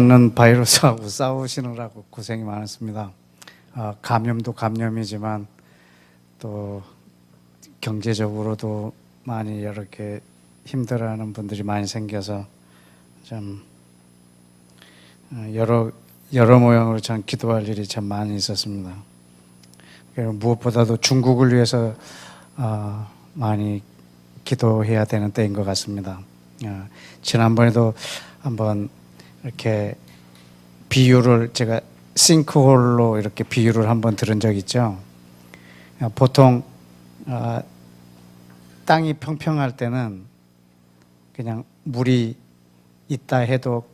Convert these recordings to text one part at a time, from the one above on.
는 바이러스하고 싸우시느라고 고생이 많았습니다. 감염도 감염이지만 또 경제적으로도 많이 이렇게 힘들어하는 분들이 많이 생겨서 좀 여러 모양으로 참 기도할 일이 참 많이 있었습니다. 무엇보다도 중국을 위해서 많이 기도해야 되는 때인 것 같습니다. 지난번에도 한번 이렇게 비유를 제가 싱크홀로 이렇게 비유를 한번 들은 적 있죠. 보통 땅이 평평할 때는 그냥 물이 있다 해도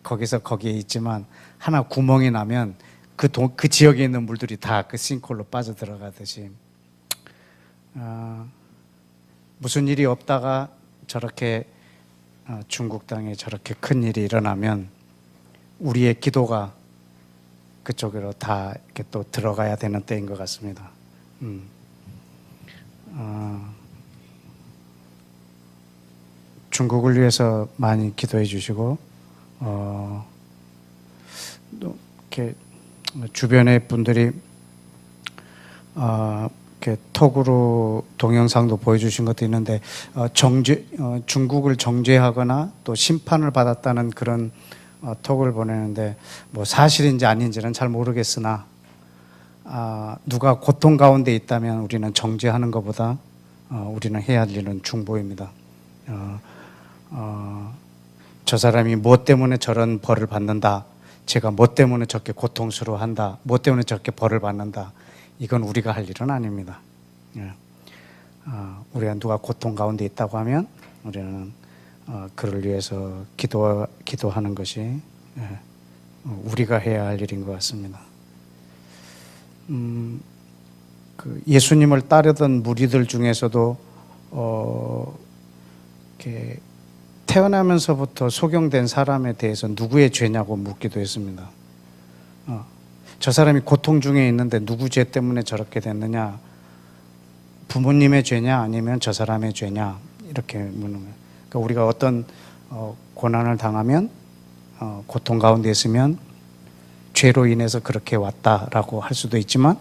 거기에 있지만 하나 구멍이 나면 그 지역에 있는 물들이 다 그 싱크홀로 빠져들어가듯이 무슨 일이 없다가 저렇게 중국 땅에 저렇게 큰 일이 일어나면 우리의 기도가 그쪽으로 다 이렇게 또 들어가야 되는 때인 것 같습니다. 중국을 위해서 많이 기도해 주시고 또 이렇게 주변의 분들이 이렇게 톡으로 동영상도 보여주신 것도 있는데 중국을 정죄하거나 또 심판을 받았다는 그런 톡을 보내는데 뭐 사실인지 아닌지는 잘 모르겠으나 누가 고통 가운데 있다면 우리는 정죄하는 것보다 우리는 해야 할 일은 중보입니다. 저 사람이 무엇 때문에 저런 벌을 받는다, 제가 무엇 때문에 저렇게 고통스러워한다, 무엇 때문에 저렇게 벌을 받는다, 이건 우리가 할 일은 아닙니다. 우리가 누가 고통 가운데 있다고 하면 우리는 그를 위해서 기도하는 것이 우리가 해야 할 일인 것 같습니다. 그 예수님을 따르던 무리들 중에서도 이렇게 태어나면서부터 소경된 사람에 대해서 누구의 죄냐고 묻기도 했습니다. 저 사람이 고통 중에 있는데 누구 죄 때문에 저렇게 됐느냐, 부모님의 죄냐 아니면 저 사람의 죄냐, 이렇게 묻는 거예요. 그러니까 우리가 어떤 고난을 당하면 고통 가운데 있으면 죄로 인해서 그렇게 왔다라고 할 수도 있지만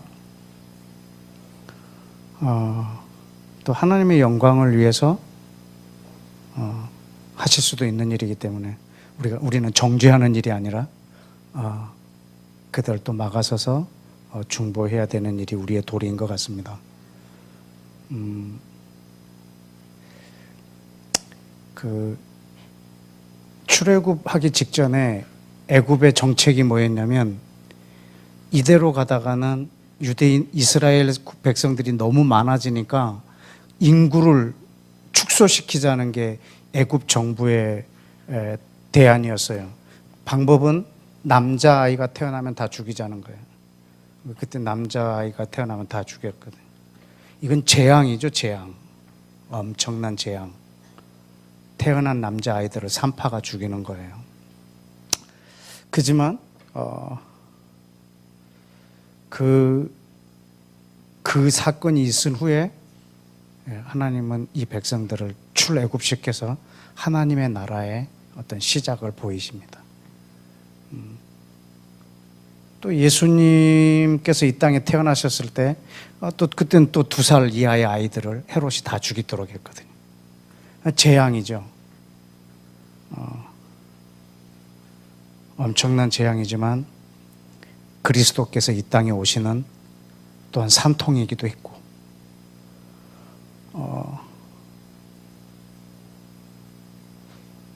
또 하나님의 영광을 위해서 하실 수도 있는 일이기 때문에 우리는 정죄하는 일이 아니라 그들 또 막아서서 중보해야 되는 일이 우리의 도리인 것 같습니다. 그 출애굽하기 직전에 애굽의 정책이 뭐였냐면 이대로 가다가는 유대인 이스라엘 백성들이 너무 많아지니까 인구를 축소시키자는 게 애굽 정부의 대안이었어요. 방법은 남자아이가 태어나면 다 죽이자는 거예요. 그때 남자아이가 태어나면 다 죽였거든요. 이건 재앙이죠, 재앙. 엄청난 재앙. 태어난 남자아이들을 산파가 죽이는 거예요. 그지만 그 사건이 있은 후에 하나님은 이 백성들을 출애굽시켜서 하나님의 나라의 어떤 시작을 보이십니다. 또 예수님께서 이 땅에 태어나셨을 때 또 그때는 또 2살 이하의 아이들을 헤롯이 다 죽이도록 했거든요. 재앙이죠. 엄청난 재앙이지만 그리스도께서 이 땅에 오시는 또한 산통이기도 했고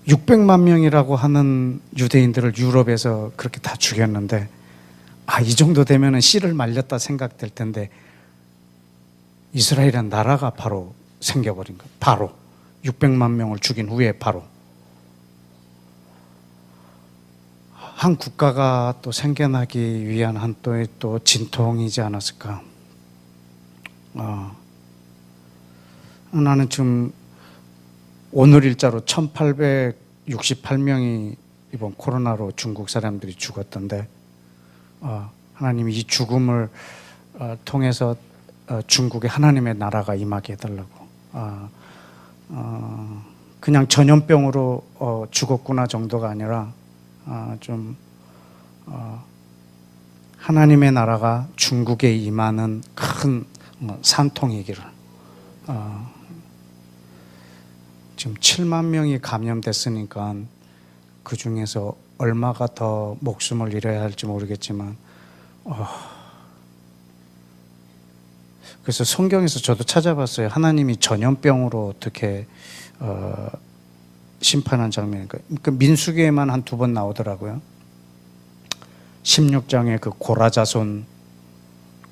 600만 명이라고 하는 유대인들을 유럽에서 그렇게 다 죽였는데 이 정도 되면 씨를 말렸다 생각될 텐데 이스라엘이라는 나라가 바로 생겨버린 거예요. 바로 600만 명을 죽인 후에 바로 한 국가가 또 생겨나기 위한 한 또 진통이지 않았을까. 나는 지금 오늘 일자로 1868명이 이번 코로나로 중국 사람들이 죽었던데 하나님이 이 죽음을 통해서 중국에 하나님의 나라가 임하게 해달라고. 그냥 전염병으로 죽었구나 정도가 아니라 좀 하나님의 나라가 중국에 임하는 큰 산통이기를. 지금 7만 명이 감염됐으니까 그 중에서 얼마가 더 목숨을 잃어야 할지 모르겠지만, 그래서 성경에서 저도 찾아봤어요. 하나님이 전염병으로 어떻게 심판한 장면. 그러니까 민수기에만 한 2번 나오더라고요. 16장에 그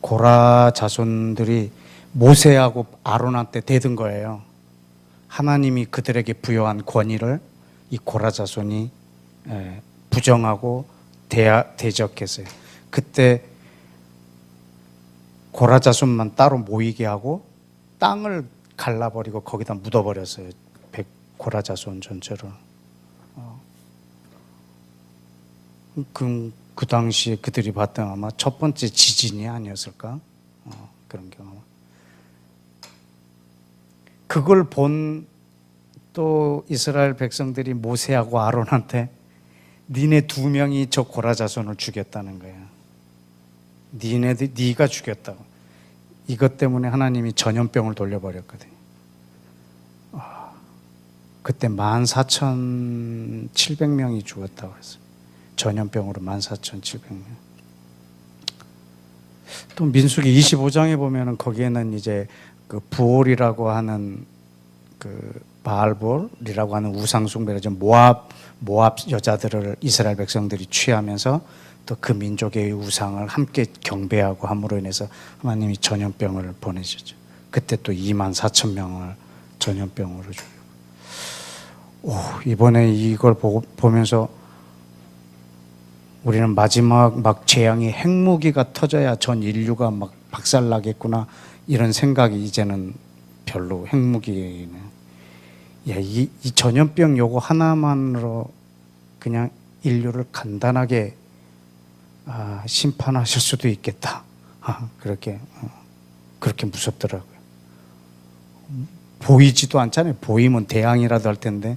고라 자손들이 모세하고 아론한테 대든 거예요. 하나님이 그들에게 부여한 권위를 이 고라 자손이 부정하고 대적했어요. 그때 고라 자손만 따로 모이게 하고 땅을 갈라버리고 거기다 묻어버렸어요. 고라 자손 전체를. 그 당시에 그들이 봤던 아마 첫 번째 지진이 아니었을까? 그런 경우. 그걸 본 또 이스라엘 백성들이 모세하고 아론한테 니네 2명이 저 고라 자손을 죽였다는 거야. 네가 죽였다고. 이것 때문에 하나님이 전염병을 돌려버렸거든요. 그때 14,700명이 죽었다고 했어요. 전염병으로 14,700명. 또 민수기 25장에 보면은 거기에는 이제 그 부올이라고 하는 그 바알볼이라고 하는 우상숭배를 좀 모압 여자들을 이스라엘 백성들이 취하면서 또 그 민족의 우상을 함께 경배하고 함으로 인해서 하나님이 전염병을 보내셨죠. 그때 또 24,000명을 전염병으로 죽이고. 이번에 이걸 보면서 우리는 마지막 막 재앙이 핵무기가 터져야 전 인류가 막 박살나겠구나 이런 생각이 이제는 별로. 핵무기는 이 전염병 요거 하나만으로 그냥 인류를 간단하게 심판하실 수도 있겠다. 그렇게 무섭더라고요. 보이지도 않잖아요. 보이면 대항이라도 할 텐데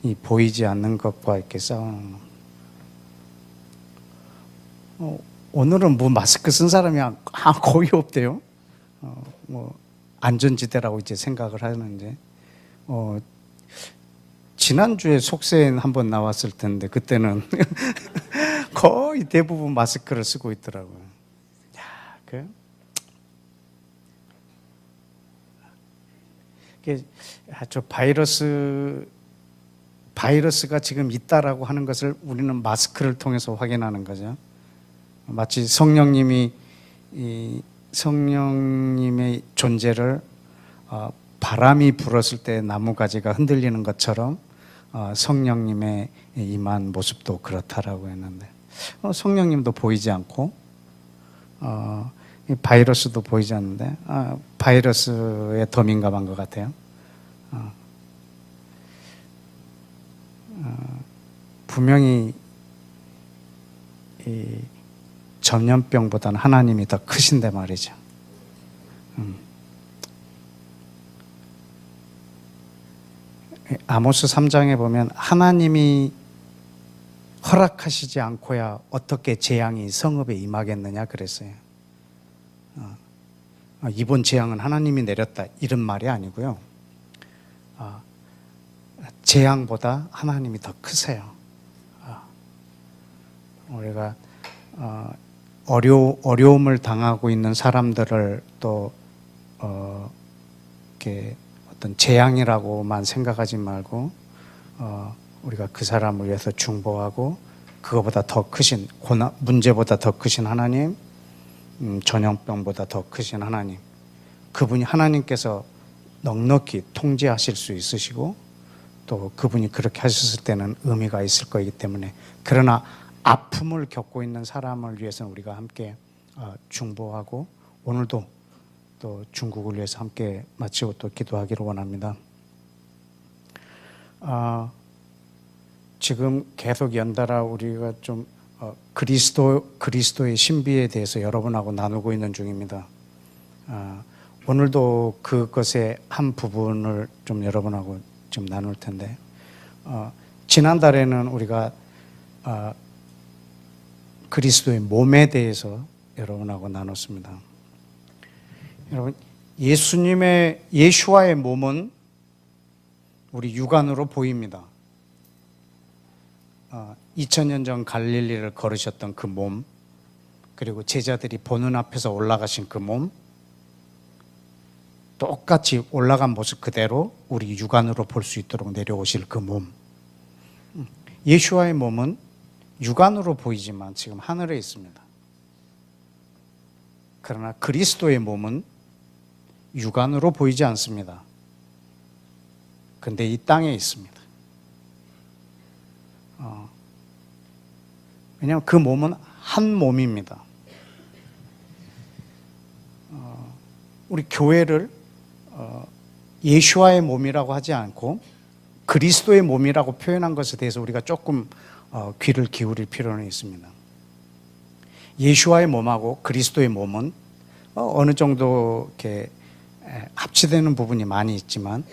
이 보이지 않는 것과 이렇게 싸우는 거. 오늘은 뭐 마스크 쓴 사람이 거의 없대요. 뭐 안전지대라고 이제 생각을 하는데 지난주에 속세엔 한번 나왔을 텐데 그때는 거의 대부분 마스크를 쓰고 있더라고요. 저 바이러스가 지금 있다라고 하는 것을 우리는 마스크를 통해서 확인하는 거죠. 마치 성령님의 존재를 바람이 불었을 때 나무가지가 흔들리는 것처럼 성령님의 임한 모습도 그렇다라고 했는데 성령님도 보이지 않고 바이러스도 보이지 않는데 바이러스에 더 민감한 것 같아요. 분명히 이 전염병보다는 하나님이 더 크신데 말이죠. 아모스 3장에 보면 하나님이 허락하시지 않고야 어떻게 재앙이 성읍에 임하겠느냐 그랬어요. 이번 재앙은 하나님이 내렸다 이런 말이 아니고요. 재앙보다 하나님이 더 크세요. 우리가 어려움을 당하고 있는 사람들을 또 이렇게 어떤 재앙이라고만 생각하지 말고 우리가 그 사람을 위해서 중보하고 그거보다 더 크신 문제보다 더 크신 하나님, 전염병보다 더 크신 하나님, 그분이 하나님께서 넉넉히 통제하실 수 있으시고 또 그분이 그렇게 하셨을 때는 의미가 있을 거이기 때문에, 그러나 아픔을 겪고 있는 사람을 위해서는 우리가 함께 중보하고 오늘도 또 중국을 위해서 함께 마치고 또 기도하기를 원합니다. 지금 계속 연달아 우리가 좀 그리스도의 신비에 대해서 여러분하고 나누고 있는 중입니다. 오늘도 그것의 한 부분을 좀 여러분하고 좀 나눌 텐데, 지난달에는 우리가 그리스도의 몸에 대해서 여러분하고 나눴습니다. 여러분, 예수와의 몸은 우리 육안으로 보입니다. 2000년 전 갈릴리를 걸으셨던 그 몸, 그리고 제자들이 보는 앞에서 올라가신 그 몸, 똑같이 올라간 모습 그대로 우리 육안으로 볼 수 있도록 내려오실 그 몸. 예수와의 몸은 육안으로 보이지만 지금 하늘에 있습니다. 그러나 그리스도의 몸은 육안으로 보이지 않습니다. 근데 이 땅에 있습니다. 왜냐하면 그 몸은 한 몸입니다. 우리 교회를 예수와의 몸이라고 하지 않고 그리스도의 몸이라고 표현한 것에 대해서 우리가 조금 귀를 기울일 필요는 있습니다. 예수와의 몸하고 그리스도의 몸은 어느 정도 이렇게 합치되는 부분이 많이 있지만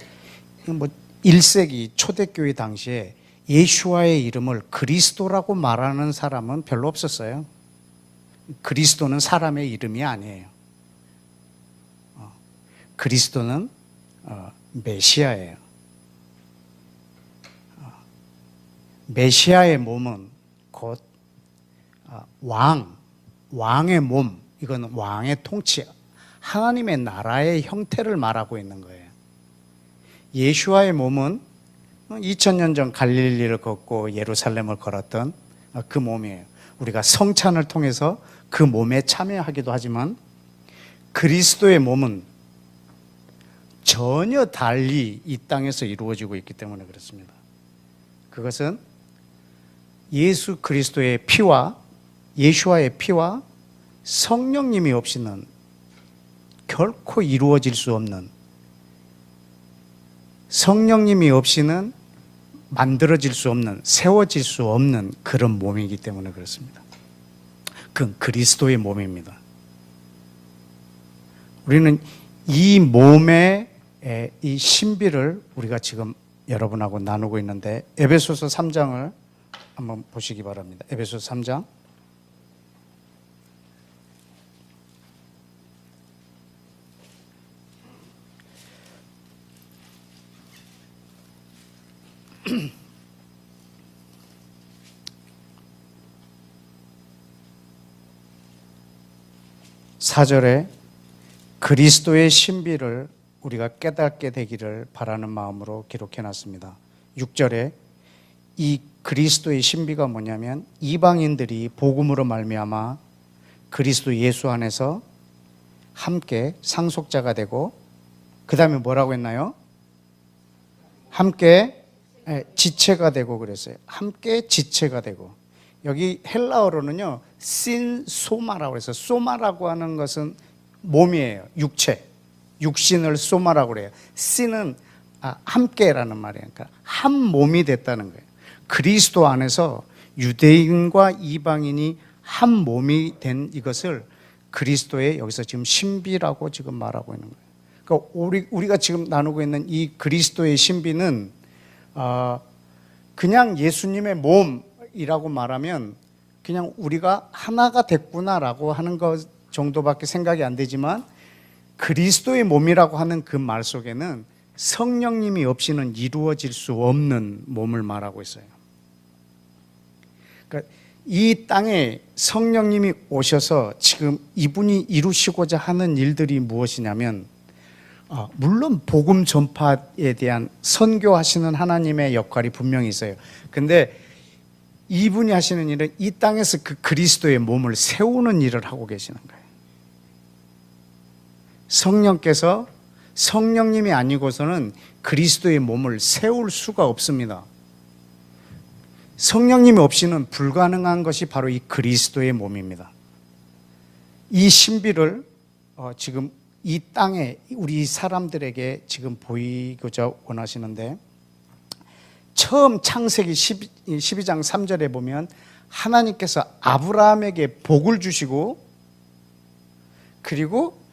1세기 초대교회 당시에 예수와의 이름을 그리스도라고 말하는 사람은 별로 없었어요. 그리스도는 사람의 이름이 아니에요. 그리스도는 메시아예요. 메시아의 몸은 곧 왕의 몸, 이건 왕의 통치, 하나님의 나라의 형태를 말하고 있는 거예요. 예수와의 몸은 2000년 전 갈릴리를 걷고 예루살렘을 걸었던 그 몸이에요. 우리가 성찬을 통해서 그 몸에 참여하기도 하지만 그리스도의 몸은 전혀 달리 이 땅에서 이루어지고 있기 때문에 그렇습니다. 그것은 예수 그리스도의 피와 예수와의 피와 성령님이 없이는 결코 이루어질 수 없는, 성령님이 없이는 만들어질 수 없는, 세워질 수 없는 그런 몸이기 때문에 그렇습니다. 그건 그리스도의 몸입니다. 우리는 이 몸의 이 신비를 우리가 지금 여러분하고 나누고 있는데, 에베소서 3장을 한번 보시기 바랍니다. 에베소서 3장. 사절에 그리스도의 신비를 우리가 깨닫게 되기를 바라는 마음으로 기록해 놨습니다. 6절에 이 그리스도의 신비가 뭐냐면 이방인들이 복음으로 말미암아 그리스도 예수 안에서 함께 상속자가 되고, 그 다음에 뭐라고 했나요? 함께 지체가 되고 그랬어요. 함께 지체가 되고. 여기 헬라어로는요 신소마라고 해서, 소마라고 하는 것은 몸이에요. 육체, 육신을 소마라고 그래요. 신은 함께라는 말이에요. 그러니까 한 몸이 됐다는 거예요. 그리스도 안에서 유대인과 이방인이 한 몸이 된 이것을 그리스도의 여기서 지금 신비라고 지금 말하고 있는 거예요. 그러니까 우리가 지금 나누고 있는 이 그리스도의 신비는 그냥 예수님의 몸이라고 말하면 그냥 우리가 하나가 됐구나라고 하는 것 정도밖에 생각이 안 되지만, 그리스도의 몸이라고 하는 그 말 속에는 성령님이 없이는 이루어질 수 없는 몸을 말하고 있어요. 그러니까 이 땅에 성령님이 오셔서 지금 이분이 이루시고자 하는 일들이 무엇이냐면, 물론 복음 전파에 대한 선교하시는 하나님의 역할이 분명히 있어요. 근데 이분이 하시는 일은 이 땅에서 그 그리스도의 몸을 세우는 일을 하고 계시는 거예요. 성령께서, 성령님이 아니고서는 그리스도의 몸을 세울 수가 없습니다. 성령님이 없이는 불가능한 것이 바로 이 그리스도의 몸입니다. 이 신비를 지금 이 땅에 우리 사람들에게 지금 보이고자 원하시는데, 처음 창세기 12장 3절에 보면 하나님께서 아브라함에게 복을 주시고, 그리고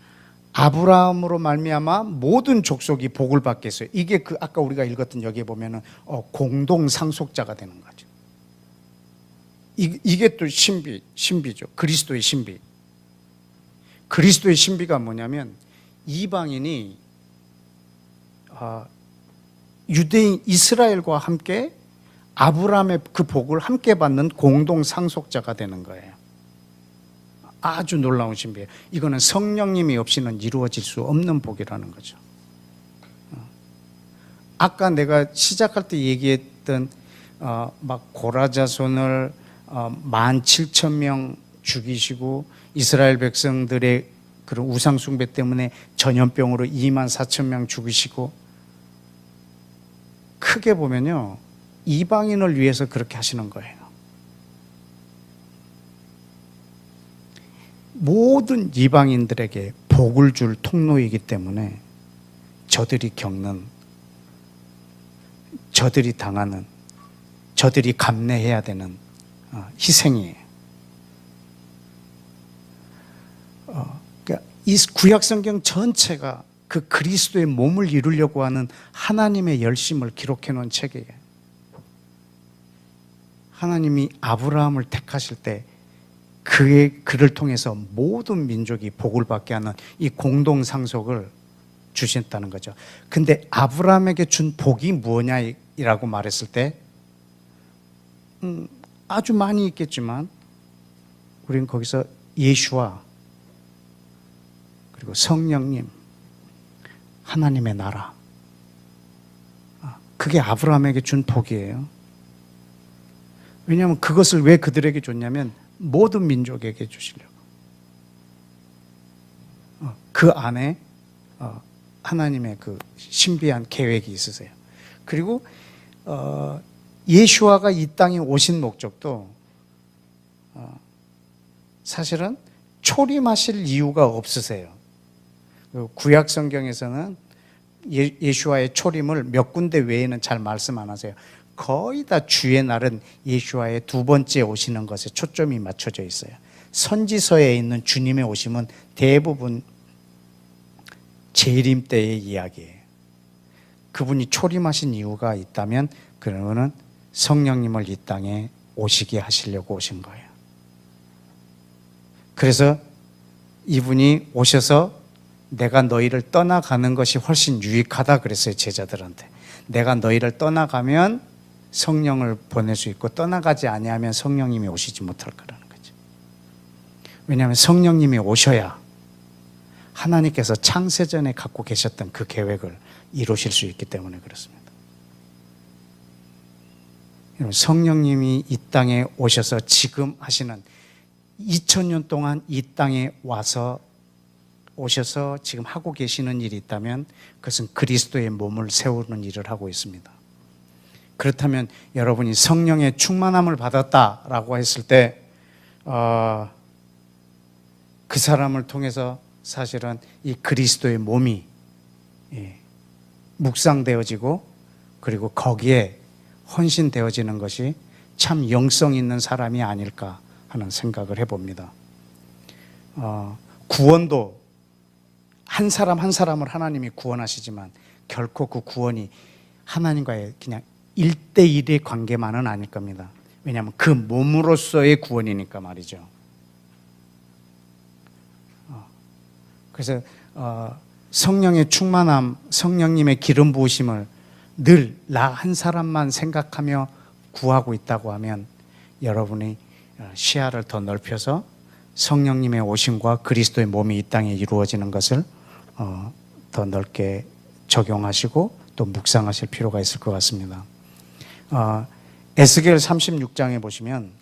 아브라함으로 말미암아 모든 족속이 복을 받게 했어요. 이게 그 아까 우리가 읽었던 여기에 보면은 공동 상속자가 되는 거죠. 이게 또 신비죠. 그리스도의 신비. 그리스도의 신비가 뭐냐면 이방인이 유대인 이스라엘과 함께 아브라함의 그 복을 함께 받는 공동 상속자가 되는 거예요. 아주 놀라운 신비예요. 이거는 성령님이 없이는 이루어질 수 없는 복이라는 거죠. 아까 내가 시작할 때 얘기했던 막 고라 자손을 17,000명 죽이시고 이스라엘 백성들의 그런 우상 숭배 때문에 전염병으로 24,000명 죽이시고, 크게 보면요 이방인을 위해서 그렇게 하시는 거예요. 모든 이방인들에게 복을 줄 통로이기 때문에 저들이 겪는, 저들이 당하는, 저들이 감내해야 되는 희생이에요. 그러니까 이 구약성경 전체가 그 그리스도의 몸을 이루려고 하는 하나님의 열심을 기록해 놓은 책이에요. 하나님이 아브라함을 택하실 때 그를 통해서 모든 민족이 복을 받게 하는 이 공동상속을 주셨다는 거죠. 근데 아브라함에게 준 복이 뭐냐라고 말했을 때 아주 많이 있겠지만 우리는 거기서 예수와 그리고 성령님, 하나님의 나라, 그게 아브라함에게 준 복이에요. 왜냐하면 그것을 왜 그들에게 줬냐면 모든 민족에게 주시려고. 그 안에 하나님의 그 신비한 계획이 있으세요. 그리고 예수와가 이 땅에 오신 목적도 사실은 초림하실 이유가 없으세요. 구약 성경에서는 예수와의 초림을 몇 군데 외에는 잘 말씀 안 하세요. 거의 다 주의 날은 예수와의 두 번째 오시는 것에 초점이 맞춰져 있어요. 선지서에 있는 주님의 오심은 대부분 재림 때의 이야기예요. 그분이 초림하신 이유가 있다면 그러면은 성령님을 이 땅에 오시게 하시려고 오신 거예요. 그래서 이분이 오셔서 내가 너희를 떠나가는 것이 훨씬 유익하다 그랬어요. 제자들한테. 내가 너희를 떠나가면 성령을 보낼 수 있고 떠나가지 아니하면 성령님이 오시지 못할 거라는 거죠. 왜냐하면 성령님이 오셔야 하나님께서 창세전에 갖고 계셨던 그 계획을 이루실 수 있기 때문에 그렇습니다. 성령님이 이 땅에 오셔서 지금 하시는 2000년 동안 이 땅에 오셔서 지금 하고 계시는 일이 있다면 그것은 그리스도의 몸을 세우는 일을 하고 있습니다. 그렇다면 여러분이 성령의 충만함을 받았다라고 했을 때 그 사람을 통해서 사실은 이 그리스도의 몸이 묵상되어지고 그리고 거기에 헌신되어지는 것이 참 영성 있는 사람이 아닐까 하는 생각을 해봅니다. 구원도 한 사람 한 사람을 하나님이 구원하시지만 결코 그 구원이 하나님과의 그냥 1대1의 관계만은 아닐 겁니다. 왜냐하면 그 몸으로서의 구원이니까 말이죠. 그래서 성령의 충만함, 성령님의 기름 부으심을 늘 나 한 사람만 생각하며 구하고 있다고 하면 여러분이 시야를 더 넓혀서 성령님의 오심과 그리스도의 몸이 이 땅에 이루어지는 것을 더 넓게 적용하시고 또 묵상하실 필요가 있을 것 같습니다. 에스겔 36장에 보시면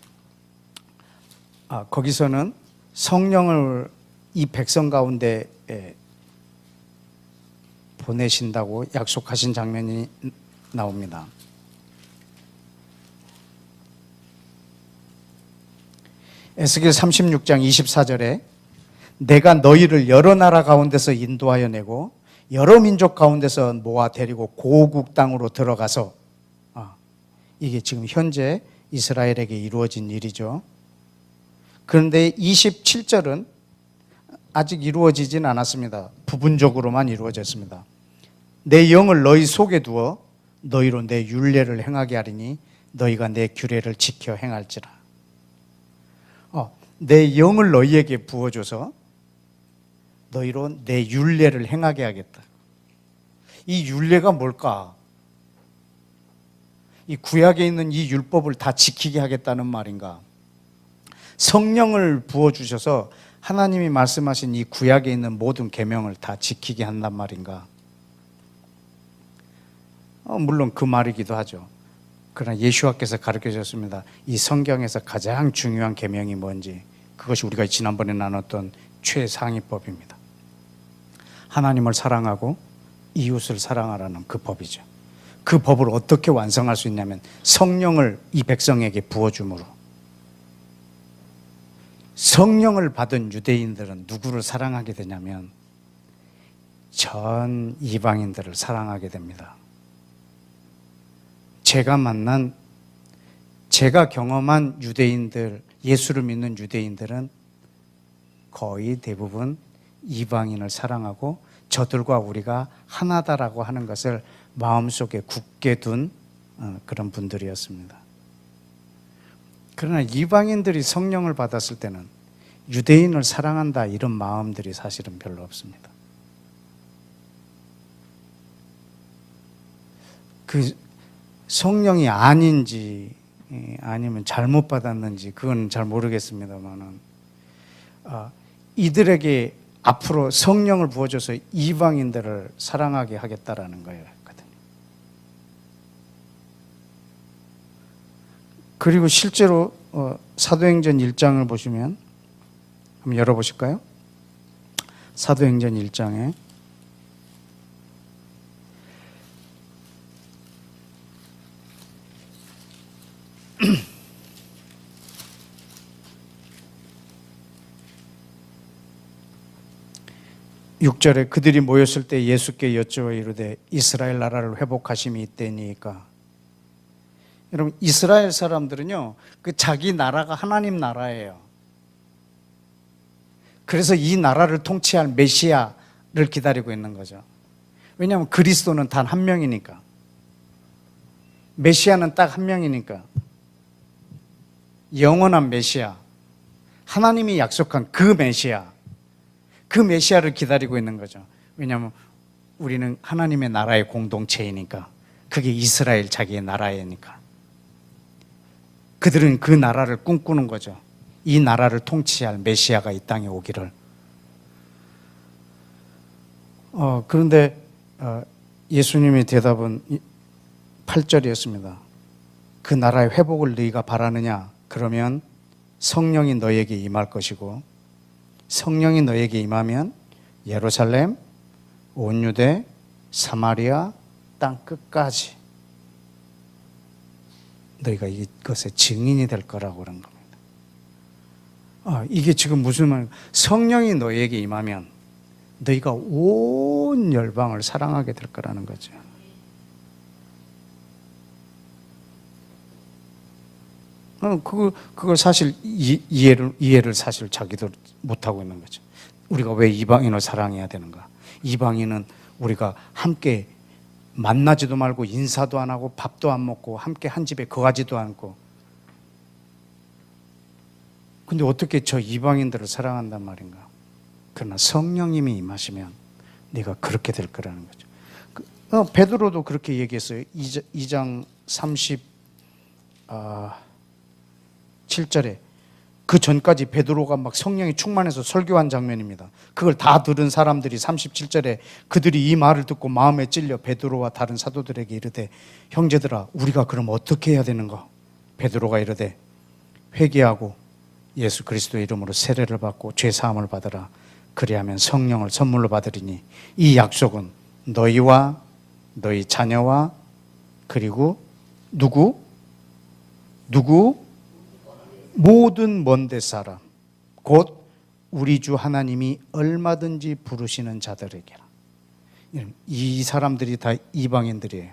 거기서는 성령을 이 백성 가운데 보내신다고 약속하신 장면이 나옵니다. 에스겔 36장 24절에 내가 너희를 여러 나라 가운데서 인도하여 내고 여러 민족 가운데서 모아 데리고 고국 땅으로 들어가서 이게 지금 현재 이스라엘에게 이루어진 일이죠. 그런데 27절은 아직 이루어지진 않았습니다. 부분적으로만 이루어졌습니다. 내 영을 너희 속에 두어 너희로 내 율례를 행하게 하리니 너희가 내 규례를 지켜 행할지라. 내 영을 너희에게 부어줘서 너희로 내 율례를 행하게 하겠다. 이 율례가 뭘까? 이 구약에 있는 이 율법을 다 지키게 하겠다는 말인가? 성령을 부어주셔서 하나님이 말씀하신 이 구약에 있는 모든 계명을 다 지키게 한단 말인가? 물론 그 말이기도 하죠. 그러나 예수와께서 가르쳐 주셨습니다. 이 성경에서 가장 중요한 계명이 뭔지, 그것이 우리가 지난번에 나눴던 최상위법입니다. 하나님을 사랑하고 이웃을 사랑하라는 그 법이죠. 그 법을 어떻게 완성할 수 있냐면 성령을 이 백성에게 부어줌으로. 성령을 받은 유대인들은 누구를 사랑하게 되냐면 전 이방인들을 사랑하게 됩니다. 제가 경험한 유대인들, 예수를 믿는 유대인들은 거의 대부분 이방인을 사랑하고 저들과 우리가 하나다라고 하는 것을 마음속에 굳게 둔 그런 분들이었습니다. 그러나 이방인들이 성령을 받았을 때는 유대인을 사랑한다 이런 마음들이 사실은 별로 없습니다. 그 성령이 아닌지 아니면 잘못 받았는지 그건 잘 모르겠습니다만은 이들에게 앞으로 성령을 부어줘서 이방인들을 사랑하게 하겠다라는 거예요. 그리고 실제로 사도행전 1장을 보시면 한번 열어보실까요? 사도행전 1장에 6절에 그들이 모였을 때 예수께 여쭈어 이르되 이스라엘 나라를 회복하심이 있대니까. 여러분, 이스라엘 사람들은요, 그 자기 나라가 하나님 나라예요. 그래서 이 나라를 통치할 메시아를 기다리고 있는 거죠. 왜냐하면 그리스도는 단 한 명이니까. 메시아는 딱 한 명이니까. 영원한 메시아, 하나님이 약속한 그 메시아, 그 메시아를 기다리고 있는 거죠. 왜냐하면 우리는 하나님의 나라의 공동체이니까. 그게 이스라엘 자기의 나라이니까. 그들은 그 나라를 꿈꾸는 거죠. 이 나라를 통치할 메시아가 이 땅에 오기를. 그런데 예수님의 대답은 8절이었습니다. 그 나라의 회복을 너희가 바라느냐? 그러면 성령이 너에게 임할 것이고, 성령이 너에게 임하면 예루살렘, 온 유대, 사마리아, 땅 끝까지 너희가 이것의 증인이 될 거라고 그런 겁니다. 이게 지금 무슨 말? 성령이 너희에게 임하면 너희가 온 열방을 사랑하게 될 거라는 거죠. 그걸 사실 이해를 사실 자기도 못하고 있는 거죠. 우리가 왜 이방인을 사랑해야 되는가? 이방인은 우리가 함께 만나지도 말고 인사도 안 하고 밥도 안 먹고 함께 한 집에 거하지도 않고, 근데 어떻게 저 이방인들을 사랑한단 말인가? 그러나 성령님이 임하시면 네가 그렇게 될 거라는 거죠. 베드로도 그렇게 얘기했어요. 2장 37절에 그 전까지 베드로가 막 성령이 충만해서 설교한 장면입니다. 그걸 다 들은 사람들이 37절에 그들이 이 말을 듣고 마음에 찔려 베드로와 다른 사도들에게 이르되 형제들아 우리가 그럼 어떻게 해야 되는가? 베드로가 이르되 회개하고 예수 그리스도의 이름으로 세례를 받고 죄 사함을 받으라. 그리하면 성령을 선물로 받으리니 이 약속은 너희와 너희 자녀와 그리고 누구? 모든 먼데 사람 곧 우리 주 하나님이 얼마든지 부르시는 자들에게라. 이 사람들이 다 이방인들이에요.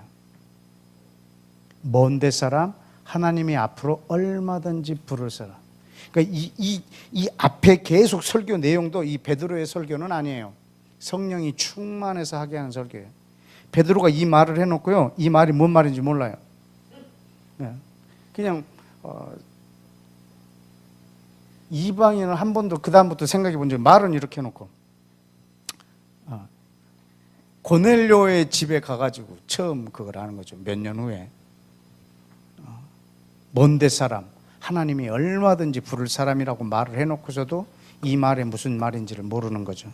먼데 사람, 하나님이 앞으로 얼마든지 부를 사람. 그러니까 이 앞에 계속 설교 내용도 이 베드로의 설교는 아니에요. 성령이 충만해서 하게 하는 설교예요. 베드로가 이 말을 해놓고요, 이 말이 뭔 말인지 몰라요. 그냥 이방인은 한 번도 그 다음부터 생각해 본 적이, 말은 이렇게 해놓고 고넬료의 집에 가가지고 처음 그걸 하는 거죠. 몇 년 후에 먼데 사람, 하나님이 얼마든지 부를 사람이라고 말을 해놓고서도 이 말이 무슨 말인지를 모르는 거죠.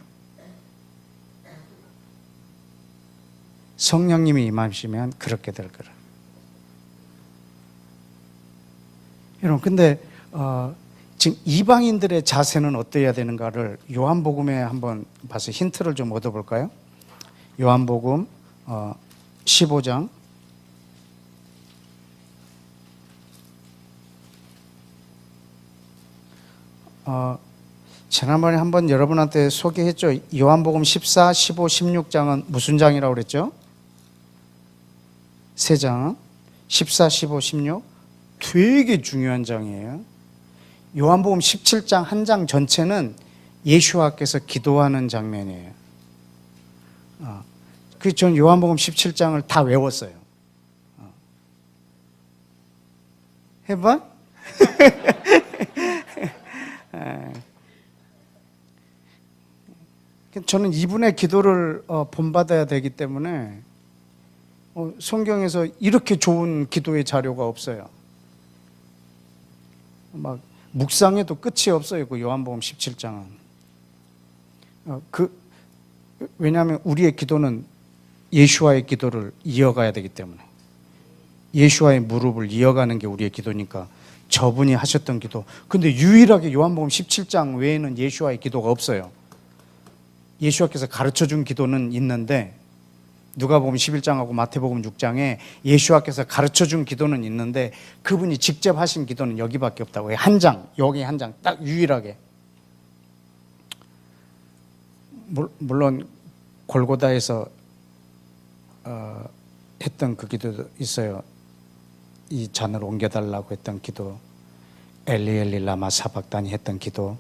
성령님이 임하시면 그렇게 될 거라. 여러분, 근데 지금 이방인들의 자세는 어떠해야 되는가를 요한복음에 한번 봐서 힌트를 좀 얻어볼까요? 요한복음 15장 '지난번에 한번 여러분한테 소개했죠. 요한복음 14, 15, 16장은 무슨 장이라고 그랬죠? 세 장은 14, 15, 16 되게 중요한 장이에요. 요한복음 17장 한 장 전체는 예수와께서 기도하는 장면이에요. 그래서 저는 요한복음 17장을 다 외웠어요. 해봐? 저는 이분의 기도를 본받아야 되기 때문에 성경에서 이렇게 좋은 기도의 자료가 없어요. 막 묵상해도 끝이 없어요. 그 요한복음 17장은. 왜냐하면 우리의 기도는 예수와의 기도를 이어가야 되기 때문에, 예수와의 무릎을 이어가는 게 우리의 기도니까 저분이 하셨던 기도. 근데 유일하게 요한복음 17장 외에는 예수와의 기도가 없어요. 예수와께서 가르쳐준 기도는 있는데, 누가복음 11장하고 마태복음 6장에 예수와께서 가르쳐준 기도는 있는데 그분이 직접 하신 기도는 여기밖에 없다고 해요. 한 장, 여기 한 장, 딱 유일하게. 물론 골고다에서 했던 그 기도도 있어요. 이 잔을 옮겨달라고 했던 기도, 엘리 라마 사박다니 했던 기도,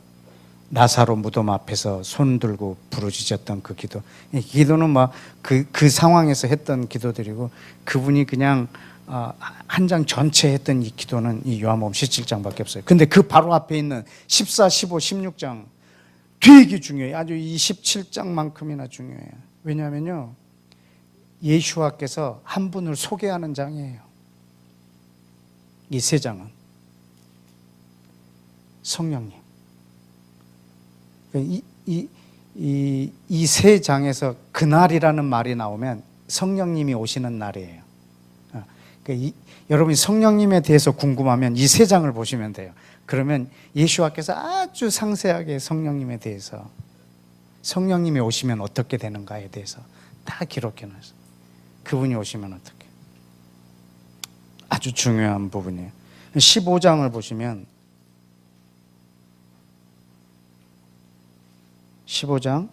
나사로 무덤 앞에서 손 들고 부르짖었던 그 기도. 이 기도는 막 그 상황에서 했던 기도들이고, 그분이 그냥 한 장 전체 했던 이 기도는 이 요한복음 17장밖에 없어요. 근데 그 바로 앞에 있는 14, 15, 16장 되게 중요해요. 아주 이 17장만큼이나 중요해요. 왜냐하면요, 예수와께서 한 분을 소개하는 장이에요. 이 세 장은 성령님. 이 세 장에서 그날이라는 말이 나오면 성령님이 오시는 날이에요. 그러니까 여러분이 성령님에 대해서 궁금하면 이 세 장을 보시면 돼요. 그러면 예수와께서 아주 상세하게 성령님에 대해서, 성령님이 오시면 어떻게 되는가에 대해서 다 기록해 놨어요. 그분이 오시면 어떻게. 아주 중요한 부분이에요. 15장을 보시면 15장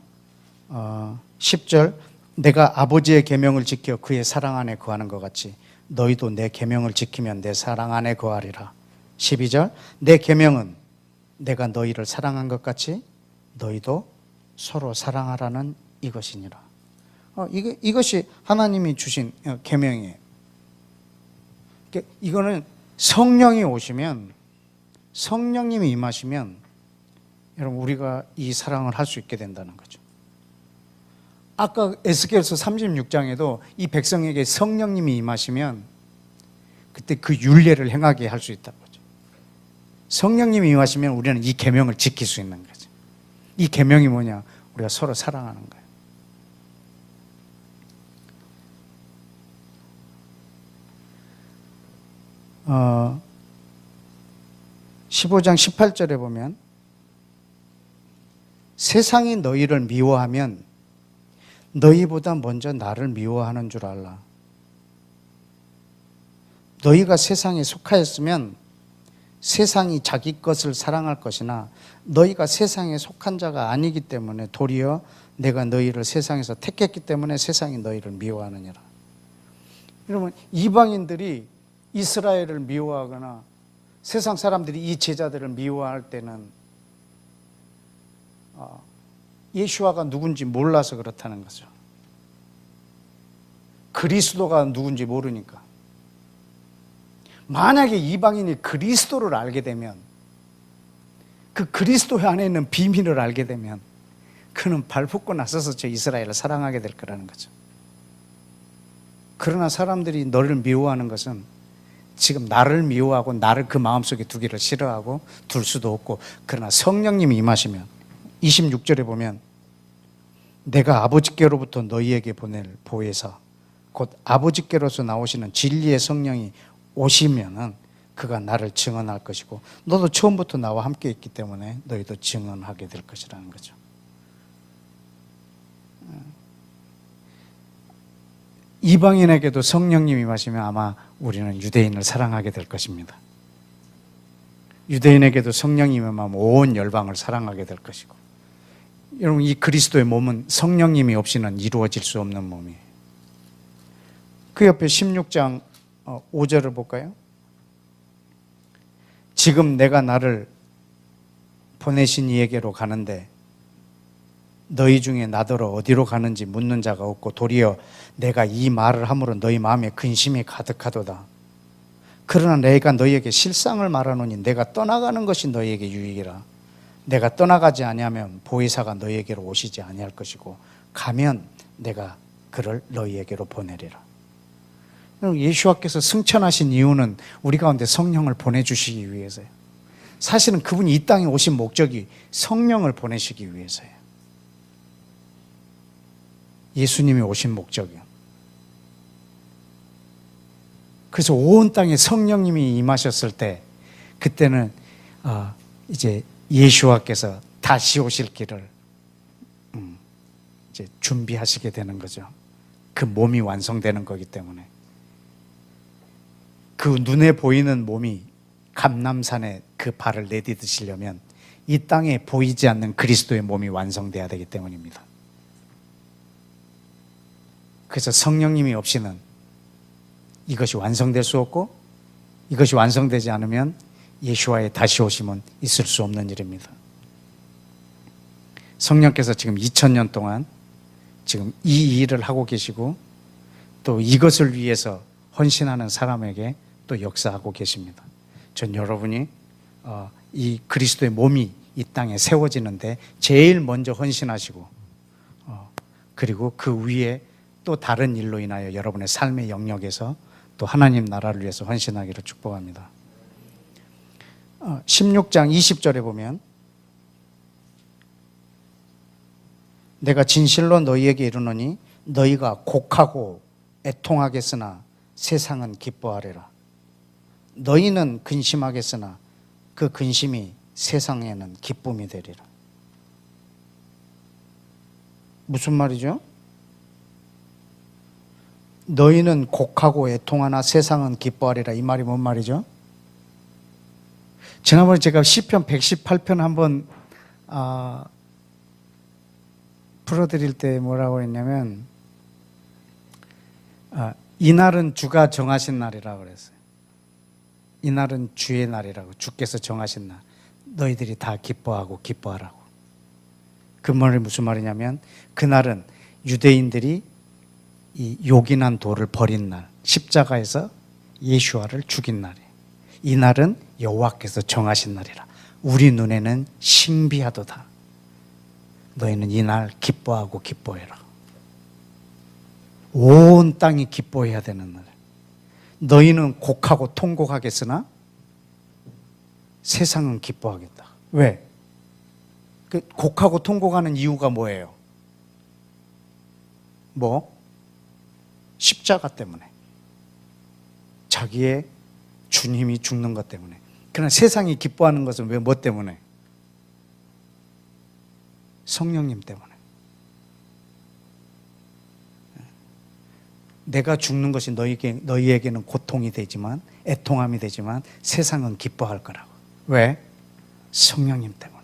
10절, 내가 아버지의 계명을 지켜 그의 사랑 안에 거하는 것 같이 너희도 내 계명을 지키면 내 사랑 안에 거하리라. 12절, 내 계명은 내가 너희를 사랑한 것 같이 너희도 서로 사랑하라는 이것이니라. 이것이 하나님이 주신 계명이에요. 이거는 성령이 오시면, 성령님이 임하시면 여러분 우리가 이 사랑을 할 수 있게 된다는 거죠. 아까 에스겔서 36장에도 이 백성에게 성령님이 임하시면 그때 그 율례를 행하게 할 수 있다는 거죠. 성령님이 임하시면 우리는 이 계명을 지킬 수 있는 거죠. 이 계명이 뭐냐? 우리가 서로 사랑하는 거예요. 15장 18절에 보면 세상이 너희를 미워하면 너희보다 먼저 나를 미워하는 줄 알라. 너희가 세상에 속하였으면 세상이 자기 것을 사랑할 것이나 너희가 세상에 속한 자가 아니기 때문에 도리어 내가 너희를 세상에서 택했기 때문에 세상이 너희를 미워하느니라. 여러분, 이방인들이 이스라엘을 미워하거나 세상 사람들이 이 제자들을 미워할 때는 예수와가 누군지 몰라서 그렇다는 거죠. 그리스도가 누군지 모르니까. 만약에 이방인이 그리스도를 알게 되면 그 그리스도 안에 있는 비밀을 알게 되면 그는 발붙고 나서서 저 이스라엘을 사랑하게 될 거라는 거죠. 그러나 사람들이 너를 미워하는 것은 지금 나를 미워하고 나를 그 마음속에 두기를 싫어하고 둘 수도 없고, 그러나 성령님이 임하시면 26절에 보면 내가 아버지께로부터 너희에게 보낼 보혜사 곧 아버지께로서 나오시는 진리의 성령이 오시면은 그가 나를 증언할 것이고, 너도 처음부터 나와 함께 있기 때문에 너희도 증언하게 될 것이라는 거죠. 이방인에게도 성령님이 임하시면 아마 우리는 유대인을 사랑하게 될 것입니다. 유대인에게도 성령님이 임하면 온 열방을 사랑하게 될 것이고, 여러분 이 그리스도의 몸은 성령님이 없이는 이루어질 수 없는 몸이에요. 그 옆에 16장 5절을 볼까요? 지금 내가 나를 보내신 이에게로 가는데 너희 중에 나더러 어디로 가는지 묻는 자가 없고, 도리어 내가 이 말을 함으로 너희 마음에 근심이 가득하도다. 그러나 내가 너희에게 실상을 말하노니 내가 떠나가는 것이 너희에게 유익이라. 내가 떠나가지 아니하면 보혜사가 너희에게로 오시지 아니할 것이고, 가면 내가 그를 너희에게로 보내리라. 예수와께서 승천하신 이유는 우리 가운데 성령을 보내주시기 위해서예요. 사실은 그분이 이 땅에 오신 목적이 성령을 보내시기 위해서예요. 예수님이 오신 목적이요. 그래서 온 땅에 성령님이 임하셨을 때, 그때는 이제 예수와께서 다시 오실 길을 이제 준비하시게 되는 거죠. 그 몸이 완성되는 거기 때문에. 그 눈에 보이는 몸이 감람산에 그 발을 내디디시려면 이 땅에 보이지 않는 그리스도의 몸이 완성돼야 되기 때문입니다. 그래서 성령님이 없이는 이것이 완성될 수 없고, 이것이 완성되지 않으면 예수와의 다시 오심은 있을 수 없는 일입니다. 성령께서 지금 2000년 동안 지금 이 일을 하고 계시고, 또 이것을 위해서 헌신하는 사람에게 또 역사하고 계십니다. 전 여러분이 이 그리스도의 몸이 이 땅에 세워지는데 제일 먼저 헌신하시고, 그리고 그 위에 또 다른 일로 인하여 여러분의 삶의 영역에서 또 하나님 나라를 위해서 헌신하기를 축복합니다. 16장 20절에 보면 내가 진실로 너희에게 이르노니 너희가 곡하고 애통하겠으나 세상은 기뻐하리라. 너희는 근심하겠으나 그 근심이 세상에는 기쁨이 되리라. 무슨 말이죠? 너희는 곡하고 애통하나 세상은 기뻐하리라. 이 말이 뭔 말이죠? 지난번에 제가 시편 118편 한번 풀어드릴 때 뭐라고 했냐면 이날은 주가 정하신 날이라고 그랬어요. 이날은 주의 날이라고, 주께서 정하신 날, 너희들이 다 기뻐하고 기뻐하라고. 그 말이 무슨 말이냐면 그날은 유대인들이 이 요긴한 돌을 버린 날, 십자가에서 예수와를 죽인 날이에요. 이 날은 여호와께서 정하신 날이라. 우리 눈에는 신비하도다. 너희는 이 날 기뻐하고 기뻐해라. 온 땅이 기뻐해야 되는 날. 너희는 곡하고 통곡하겠으나 세상은 기뻐하겠다. 왜? 그 곡하고 통곡하는 이유가 뭐예요? 십자가 때문에. 자기의 주님이 죽는 것 때문에. 그러나 세상이 기뻐하는 것은 왜, 뭐 때문에? 성령님 때문에. 내가 죽는 것이 너희에게는 고통이 되지만, 애통함이 되지만 세상은 기뻐할 거라고. 왜? 성령님 때문에.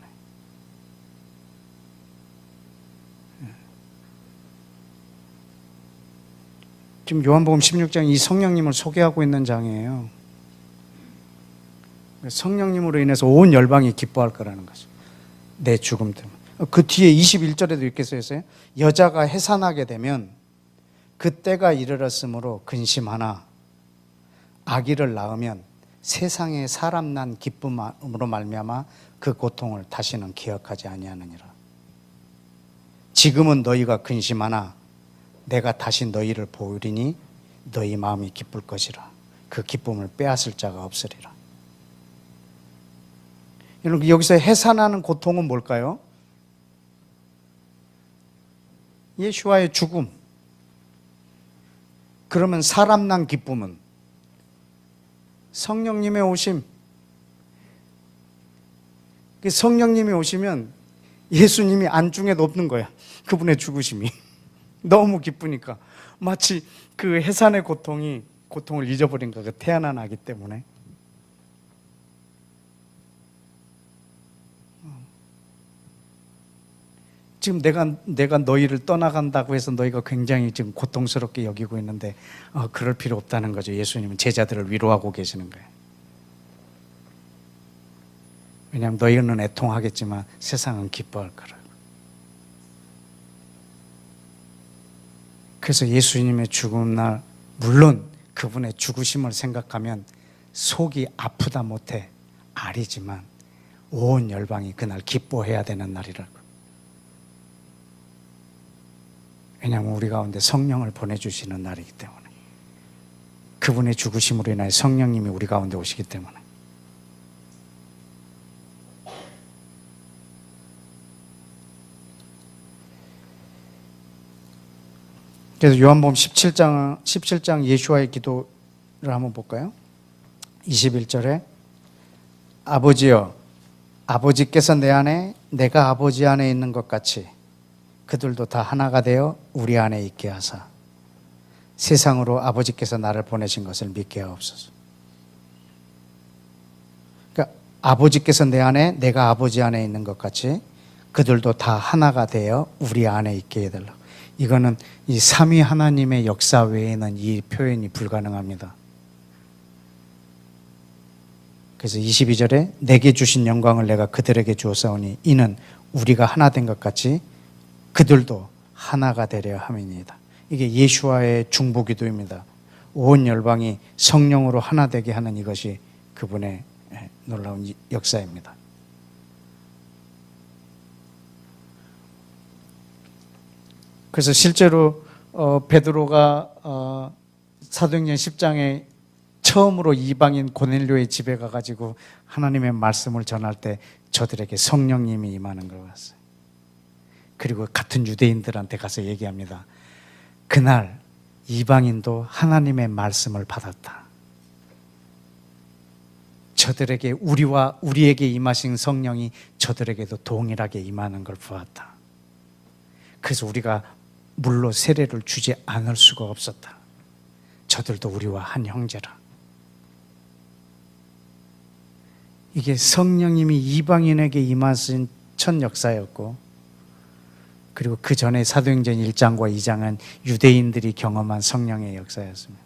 지금 요한복음 16장 이 성령님을 소개하고 있는 장이에요. 성령님으로 인해서 온 열방이 기뻐할 거라는 거죠. 내 죽음 때문에. 그 뒤에 21절에도 이렇게 써 있어요. 여자가 해산하게 되면 그때가 이르렀으므로 근심하나 아기를 낳으면 세상에 사람 난 기쁨으로 말미암아 그 고통을 다시는 기억하지 아니하느니라. 지금은 너희가 근심하나 내가 다시 너희를 보으리니 너희 마음이 기쁠 것이라. 그 기쁨을 빼앗을 자가 없으리라. 여러분, 여기서 해산하는 고통은 뭘까요? 예수와의 죽음. 그러면 사람 난 기쁨은 성령님의 오심. 성령님이 오시면 예수님이 안중에 높는 거야. 그분의 죽으심이 너무 기쁘니까 마치 그 해산의 고통을 잊어버린 거가 태어나기 때문에. 지금 내가 너희를 떠나간다고 해서 너희가 굉장히 지금 고통스럽게 여기고 있는데 그럴 필요 없다는 거죠. 예수님은 제자들을 위로하고 계시는 거예요. 왜냐하면 너희는 애통하겠지만 세상은 기뻐할 거라고. 그래서 예수님의 죽음 날, 물론 그분의 죽으심을 생각하면 속이 아프다 못해 아리지만 온 열방이 그날 기뻐해야 되는 날이라고. 왜냐하면 우리 가운데 성령을 보내주시는 날이기 때문에, 그분의 죽으심으로 인하여 성령님이 우리 가운데 오시기 때문에. 그래서 요한복음 17장 예수와의 기도를 한번 볼까요? 21절에 아버지여, 아버지께서 내 안에 내가 아버지 안에 있는 것 같이 그들도 다 하나가 되어 우리 안에 있게 하사 세상으로 아버지께서 나를 보내신 것을 믿게 하옵소서. 그러니까 아버지께서 내 안에 내가 아버지 안에 있는 것 같이 그들도 다 하나가 되어 우리 안에 있게 해달라고. 이거는 이 삼위 하나님의 역사 외에는 이 표현이 불가능합니다. 그래서 22절에 내게 주신 영광을 내가 그들에게 주었사오니 이는 우리가 하나 된 것 같이 그들도 하나가 되려 함이니이다. 이게 예수와의 중보기도입니다. 온 열방이 성령으로 하나 되게 하는 이것이 그분의 놀라운 역사입니다. 그래서 실제로 베드로가 사도행전 10장에 처음으로 이방인 고넬료의 집에 가가지고 하나님의 말씀을 전할 때 저들에게 성령님이 임하는 걸 봤어요. 그리고 같은 유대인들한테 가서 얘기합니다. 그날 이방인도 하나님의 말씀을 받았다. 저들에게 우리에게 임하신 성령이 저들에게도 동일하게 임하는 걸 보았다. 그래서 우리가 물로 세례를 주지 않을 수가 없었다. 저들도 우리와 한 형제라. 이게 성령님이 이방인에게 임하신 첫 역사였고, 그리고 그 전에 사도행전 1장과 2장은 유대인들이 경험한 성령의 역사였습니다.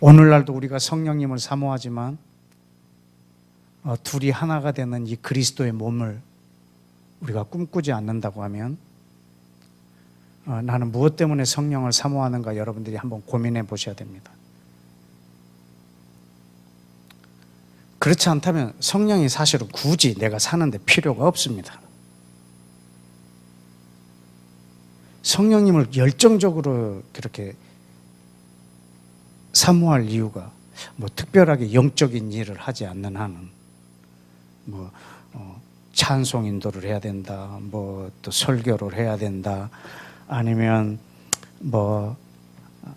오늘날도 우리가 성령님을 사모하지만 둘이 하나가 되는 이 그리스도의 몸을 우리가 꿈꾸지 않는다고 하면 나는 무엇 때문에 성령을 사모하는가 여러분들이 한번 고민해 보셔야 됩니다. 그렇지 않다면 성령이 사실은 굳이 내가 사는데 필요가 없습니다. 성령님을 열정적으로 그렇게 사모할 이유가 특별하게 영적인 일을 하지 않는 한은 찬송 인도를 해야 된다, 또 설교를 해야 된다, 아니면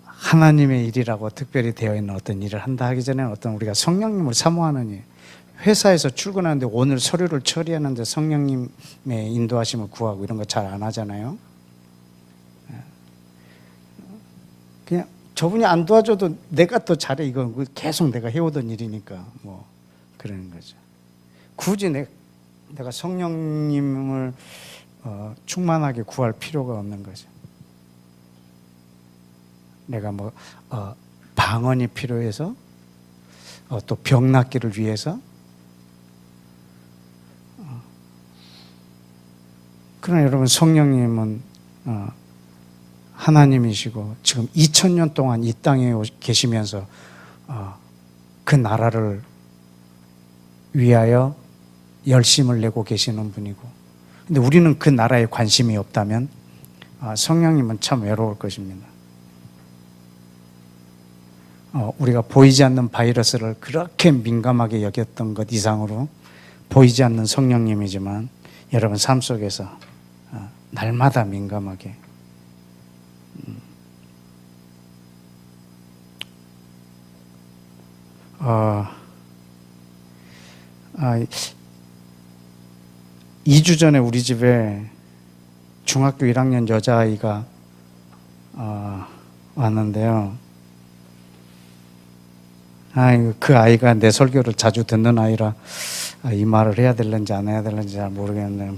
하나님의 일이라고 특별히 되어 있는 어떤 일을 한다 하기 전에 어떤 우리가 성령님을 사모하는 일, 회사에서 출근하는데 오늘 서류를 처리하는데 성령님의 인도하심을 구하고 이런 거 잘 안 하잖아요. 그냥 저분이 안 도와줘도 내가 더 잘해, 이거 계속 내가 해오던 일이니까 그러는 거죠. 굳이 내가 성령님을 충만하게 구할 필요가 없는 거죠. 내가 방언이 필요해서 또 병 낫기를 위해서. 그러나 여러분, 성령님은 하나님이시고 지금 2000년 동안 이 땅에 계시면서 그 나라를 위하여 열심을 내고 계시는 분이고, 근데 우리는 그 나라에 관심이 없다면 성령님은 참 외로울 것입니다. 우리가 보이지 않는 바이러스를 그렇게 민감하게 여겼던 것 이상으로 보이지 않는 성령님이지만 여러분 삶 속에서 날마다 민감하게 어, 2주 전에 우리 집에 중학교 1학년 여자아이가 왔는데요. 그 아이가 내 설교를 자주 듣는 아이라 이 말을 해야 될는지 안 해야 될는지 잘 모르겠네요.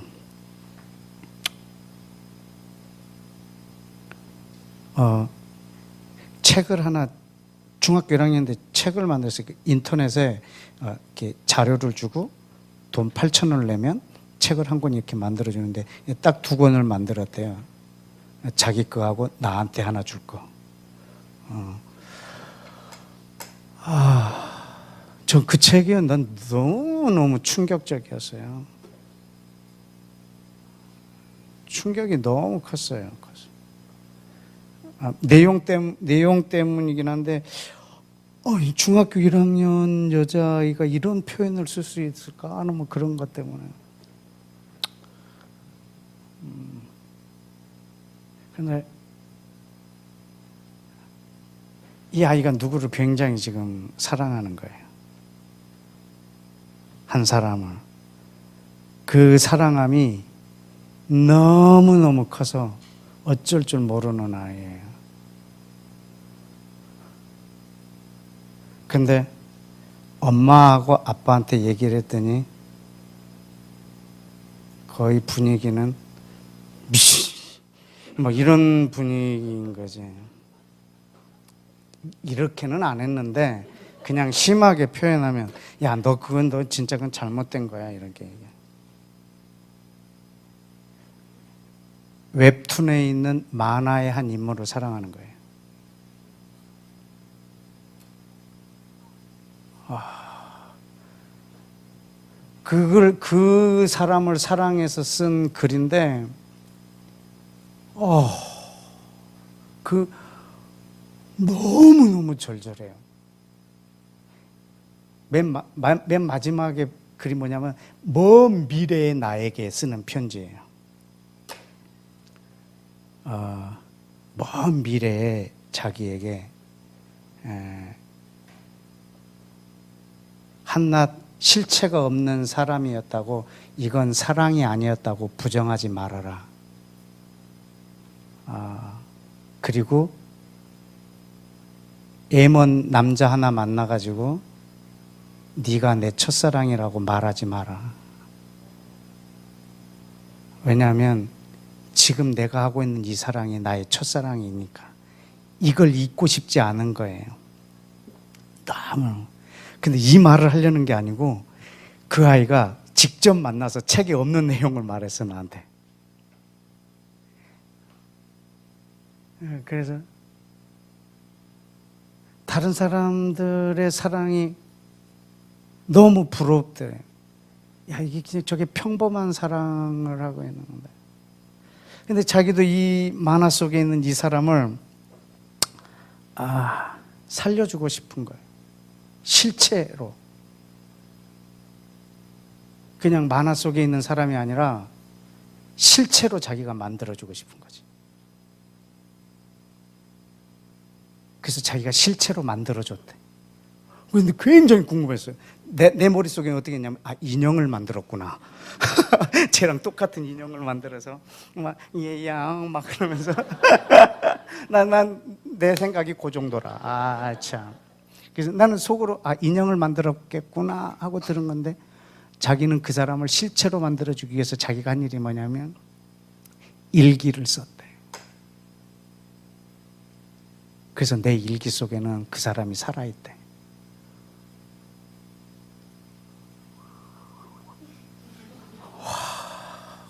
책을 하나, 중학교 1학년인데 책을 만들어서 인터넷에 이렇게 자료를 주고 돈 8,000원을 내면 책을 한 권 이렇게 만들어주는데 딱 2권을 만들었대요. 자기 거하고 나한테 하나 줄 거. 전 그 책이 난 너무너무 충격적이었어요. 충격이 너무 컸어요. 내용 때문이긴 한데, 중학교 1학년 여자아이가 이런 표현을 쓸 수 있을까 하는 뭐 그런 것 때문에. 근데 이 아이가 누구를 굉장히 지금 사랑하는 거예요. 한 사람을. 그 사랑함이 너무너무 커서 어쩔 줄 모르는 아이예요. 근데 엄마하고 아빠한테 얘기를 했더니 거의 분위기는 뭐 이런 분위기인 거지. 이렇게는 안 했는데 그냥 심하게 표현하면 야, 너 진짜 그건 잘못된 거야 이렇게 얘기해. 웹툰에 있는 만화의 한 인물을 사랑하는 거예요. 그 사람을 사랑해서 쓴 글인데, 너무너무 절절해요. 맨 마지막에 글이 뭐냐면, 먼 미래의 나에게 쓰는 편지예요. 먼 미래에 자기에게 한낱 실체가 없는 사람이었다고, 이건 사랑이 아니었다고 부정하지 말아라. 그리고 애먼 남자 하나 만나가지고 네가 내 첫사랑이라고 말하지 마라. 왜냐하면 지금 내가 하고 있는 이 사랑이 나의 첫사랑이니까 이걸 잊고 싶지 않은 거예요. 너무. 근데 이 말을 하려는 게 아니고 그 아이가 직접 만나서 책에 없는 내용을 말했어, 나한테. 그래서 다른 사람들의 사랑이 너무 부럽대. 야, 이게 그냥 저게 평범한 사랑을 하고 있는 건데. 근데 자기도 이 만화 속에 있는 이 사람을 살려주고 싶은 거예요. 실체로. 그냥 만화 속에 있는 사람이 아니라 실체로 자기가 만들어주고 싶은 거지. 그래서 자기가 실체로 만들어줬대. 근데 굉장히 궁금했어요. 내 머릿속에는 어떻게 했냐면, 인형을 만들었구나. 쟤랑 똑같은 인형을 만들어서 막 얘야 막 그러면서 난 내 생각이 그 정도라. 참. 그래서 나는 속으로 인형을 만들었겠구나 하고 들은 건데, 자기는 그 사람을 실체로 만들어주기 위해서 자기가 한 일이 뭐냐면 일기를 썼대. 그래서 내 일기 속에는 그 사람이 살아있대.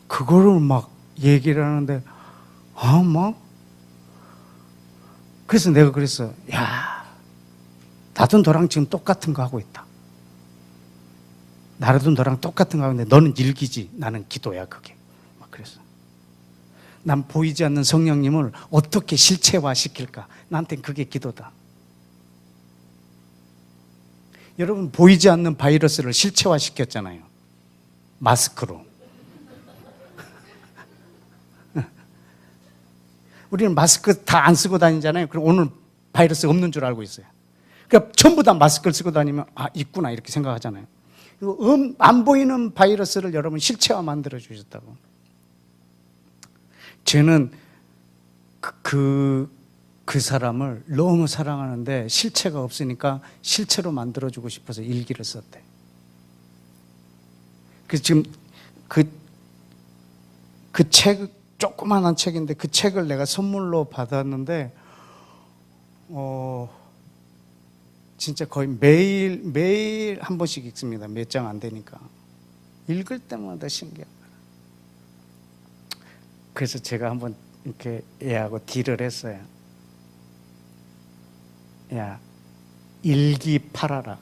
그거를 막 얘기를 하는데, 그래서 내가 그랬어. 야, 나도 너랑 지금 똑같은 거 하고 있다. 나도 너랑 똑같은 거 하는데 너는 일기지, 나는 기도야 그게. 막 그랬어. 난 보이지 않는 성령님을 어떻게 실체화 시킬까? 나한테는 그게 기도다. 여러분, 보이지 않는 바이러스를 실체화 시켰잖아요. 마스크로. 우리는 마스크 다 안 쓰고 다니잖아요. 그럼 오늘 바이러스 없는 줄 알고 있어요. 그러니까 전부 다 마스크를 쓰고 다니면 아, 있구나 이렇게 생각하잖아요. 안 보이는 바이러스를 여러분 실체화 만들어 주셨다고. 저는 그 사람을 너무 사랑하는데 실체가 없으니까 실체로 만들어주고 싶어서 일기를 썼대. 그래서 지금 그 책, 조그만한 책인데 그 책을 내가 선물로 받았는데 진짜 거의 매일 한 번씩 읽습니다. 몇 장 안 되니까. 읽을 때마다 신기한 거예요. 그래서 제가 한번 이렇게 얘하고 딜을 했어요. 야, 일기 팔아라.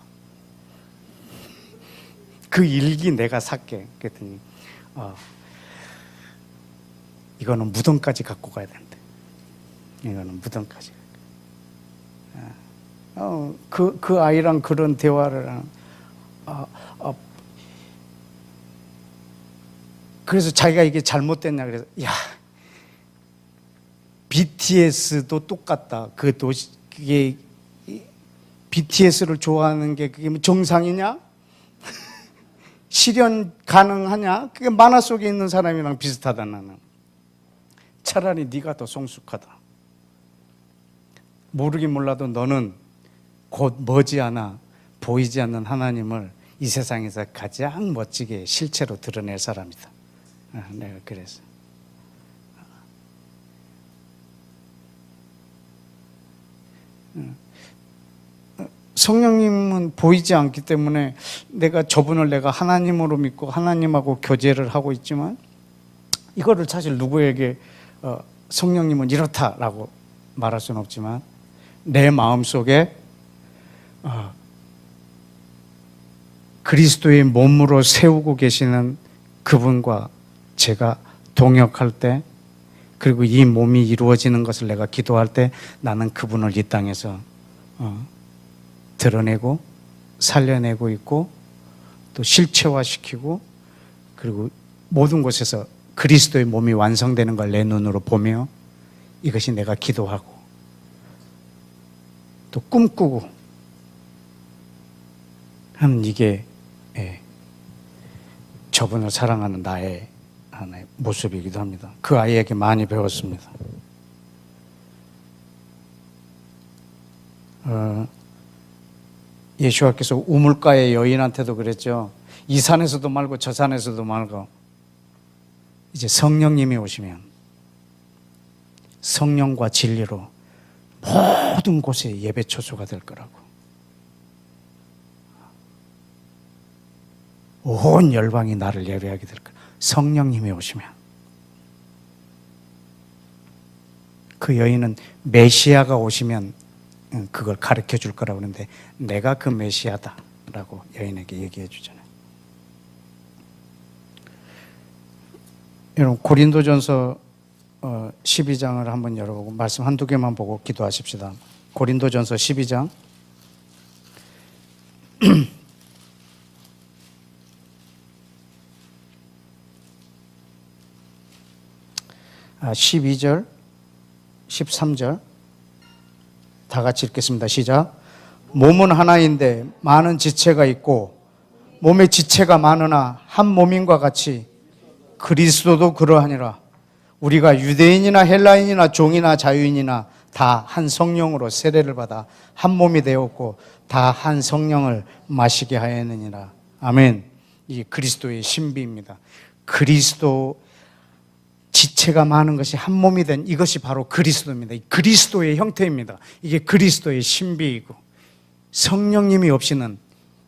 그 일기 내가 살게. 그랬더니 이거는 무덤까지 갖고 가야 된대. 이거는 무덤까지. 그 아이랑 그런 대화를 그래서 자기가 이게 잘못됐냐 그래서 야, BTS도 똑같다. 그게 BTS를 좋아하는 게 그게 정상이냐? 실현 가능하냐? 그게 만화 속에 있는 사람이랑 비슷하다. 나는 차라리 네가 더 성숙하다. 모르긴 몰라도 너는 곧 머지않아 보이지 않는 하나님을 이 세상에서 가장 멋지게 실체로 드러낼 사람이다. 내가 그래서 성령님은 보이지 않기 때문에 저분을 내가 하나님으로 믿고 하나님하고 교제를 하고 있지만 이거를 사실 누구에게 성령님은 이렇다라고 말할 수는 없지만 내 마음속에 그리스도의 몸으로 세우고 계시는 그분과 제가 동역할 때, 그리고 이 몸이 이루어지는 것을 내가 기도할 때 나는 그분을 이 땅에서 드러내고 살려내고 있고 또 실체화시키고, 그리고 모든 곳에서 그리스도의 몸이 완성되는 걸 내 눈으로 보며 이것이 내가 기도하고 또 꿈꾸고 하는 이게 저분을 사랑하는 나의 하나의 모습이기도 합니다. 그 아이에게 많이 배웠습니다. 예수와께서 우물가의 여인한테도 그랬죠. 이 산에서도 말고 저 산에서도 말고 이제 성령님이 오시면 성령과 진리로 모든 곳에 예배 초소가 될 거라고. 온 열방이 나를 예배하게 될 거라. 성령님이 오시면. 그 여인은 메시아가 오시면 그걸 가르쳐 줄 거라고 그러는데 내가 그 메시아다라고 여인에게 얘기해 주잖아요. 여러분 고린도전서 12장을 한번 열어보고 말씀 한두 개만 보고 기도하십시다. 고린도전서 12장 12절 13절 다 같이 읽겠습니다. 시작. 몸은 하나인데 많은 지체가 있고 몸의 지체가 많으나 한 몸인과 같이 그리스도도 그러하니라. 우리가 유대인이나 헬라인이나 종이나 자유인이나 다 한 성령으로 세례를 받아 한 몸이 되었고 다 한 성령을 마시게 하였느니라. 아멘. 이게 그리스도의 신비입니다. 그리스도 지체가 많은 것이 한 몸이 된 이것이 바로 그리스도입니다. 그리스도의 형태입니다. 이게 그리스도의 신비이고 성령님이 없이는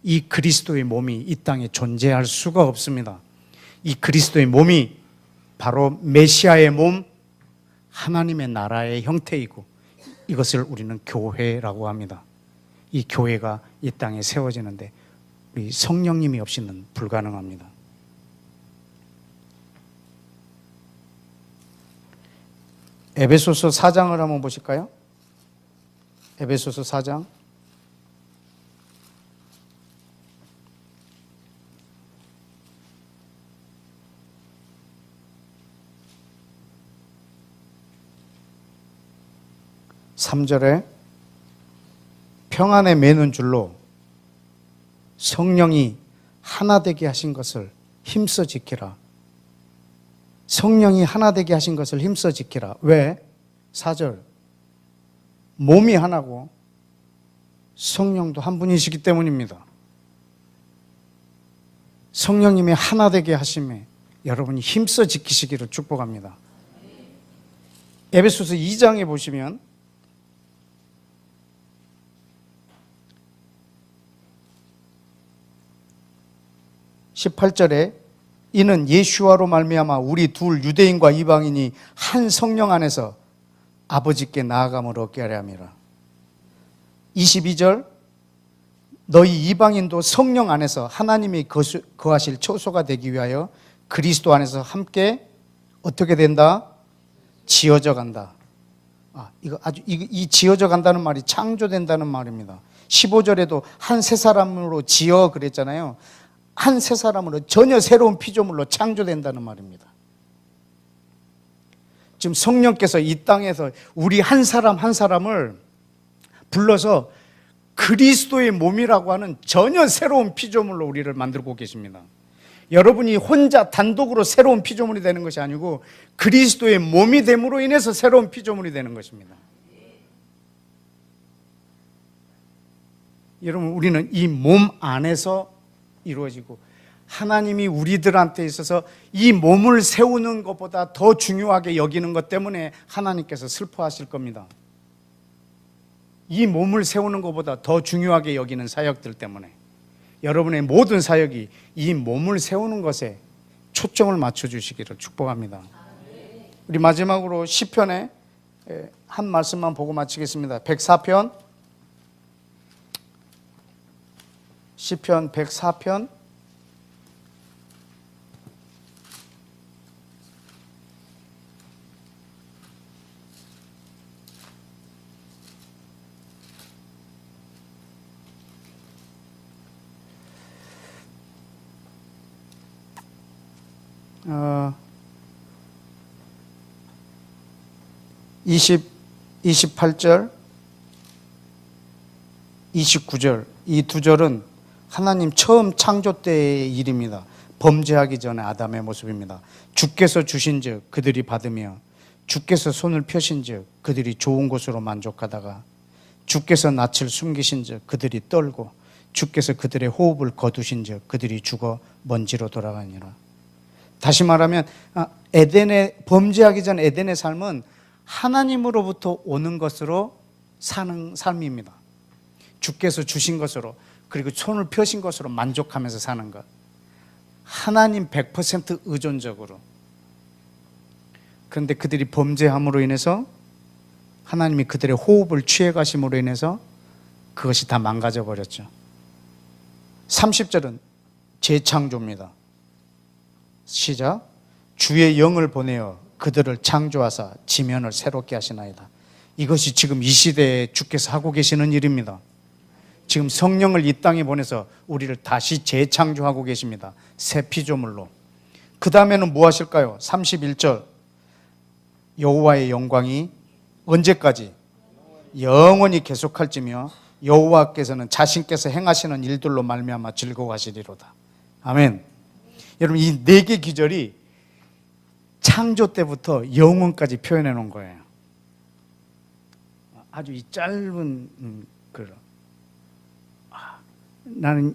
이 그리스도의 몸이 이 땅에 존재할 수가 없습니다. 이 그리스도의 몸이 바로 메시아의 몸, 하나님의 나라의 형태이고 이것을 우리는 교회라고 합니다. 이 교회가 이 땅에 세워지는데 우리 성령님이 없이는 불가능합니다. 에베소서 4장을 한번 보실까요? 에베소서 4장. (3절에) 평안에 매는 줄로 성령이 하나 되게 하신 것을 힘써 지키라. 성령이 하나 되게 하신 것을 힘써 지키라. 왜? 4절. 몸이 하나고 성령도 한 분이시기 때문입니다. 성령님이 하나 되게 하심에 여러분이 힘써 지키시기를 축복합니다. 에베소서 2장에 보시면 18절에 이는 예수와로 말미암아 우리 둘 유대인과 이방인이 한 성령 안에서 아버지께 나아감을 얻게 하려 함이라. 22절 너희 이방인도 성령 안에서 하나님이 거하실 처소가 되기 위하여 그리스도 안에서 함께 어떻게 된다? 지어져 간다. 이 지어져 간다는 말이 창조된다는 말입니다. 15절에도 한 새 사람으로 지어 그랬잖아요. 한 새 사람으로 전혀 새로운 피조물로 창조된다는 말입니다. 지금 성령께서 이 땅에서 우리 한 사람 한 사람을 불러서 그리스도의 몸이라고 하는 전혀 새로운 피조물로 우리를 만들고 계십니다. 여러분이 혼자 단독으로 새로운 피조물이 되는 것이 아니고 그리스도의 몸이 됨으로 인해서 새로운 피조물이 되는 것입니다. 여러분, 우리는 이 몸 안에서 이루어지고 하나님이 우리들한테 있어서 이 몸을 세우는 것보다 더 중요하게 여기는 것 때문에 하나님께서 슬퍼하실 겁니다. 이 몸을 세우는 것보다 더 중요하게 여기는 사역들 때문에 여러분의 모든 사역이 이 몸을 세우는 것에 초점을 맞춰주시기를 축복합니다. 우리 마지막으로 시편에 한 말씀만 보고 마치겠습니다. 104편 시편 104편 28절 29절 이 두 절은 하나님 처음 창조 때의 일입니다. 범죄하기 전에 아담의 모습입니다. 주께서 주신즉 그들이 받으며 주께서 손을 펴신즉 그들이 좋은 것으로 만족하다가 주께서 낯을 숨기신즉 그들이 떨고 주께서 그들의 호흡을 거두신즉 그들이 죽어 먼지로 돌아가니라. 다시 말하면 범죄하기 전 에덴의 삶은 하나님으로부터 오는 것으로 사는 삶입니다. 주께서 주신 것으로 그리고 손을 펴신 것으로 만족하면서 사는 것. 하나님 100% 의존적으로. 그런데 그들이 범죄함으로 인해서 하나님이 그들의 호흡을 취해 가심으로 인해서 그것이 다 망가져 버렸죠. 30절은 재창조입니다. 시작. 주의 영을 보내어 그들을 창조하사 지면을 새롭게 하시나이다. 이것이 지금 이 시대에 주께서 하고 계시는 일입니다. 지금 성령을 이 땅에 보내서 우리를 다시 재창조하고 계십니다. 새 피조물로. 그 다음에는 뭐 하실까요? 31절 여호와의 영광이 언제까지? 영원히 계속할지며 여호와께서는 자신께서 행하시는 일들로 말미암아 즐거워하시리로다. 아멘. 여러분, 이 네 개 기절이 창조 때부터 영원까지 표현해 놓은 거예요. 아주 이 짧은 글. 나는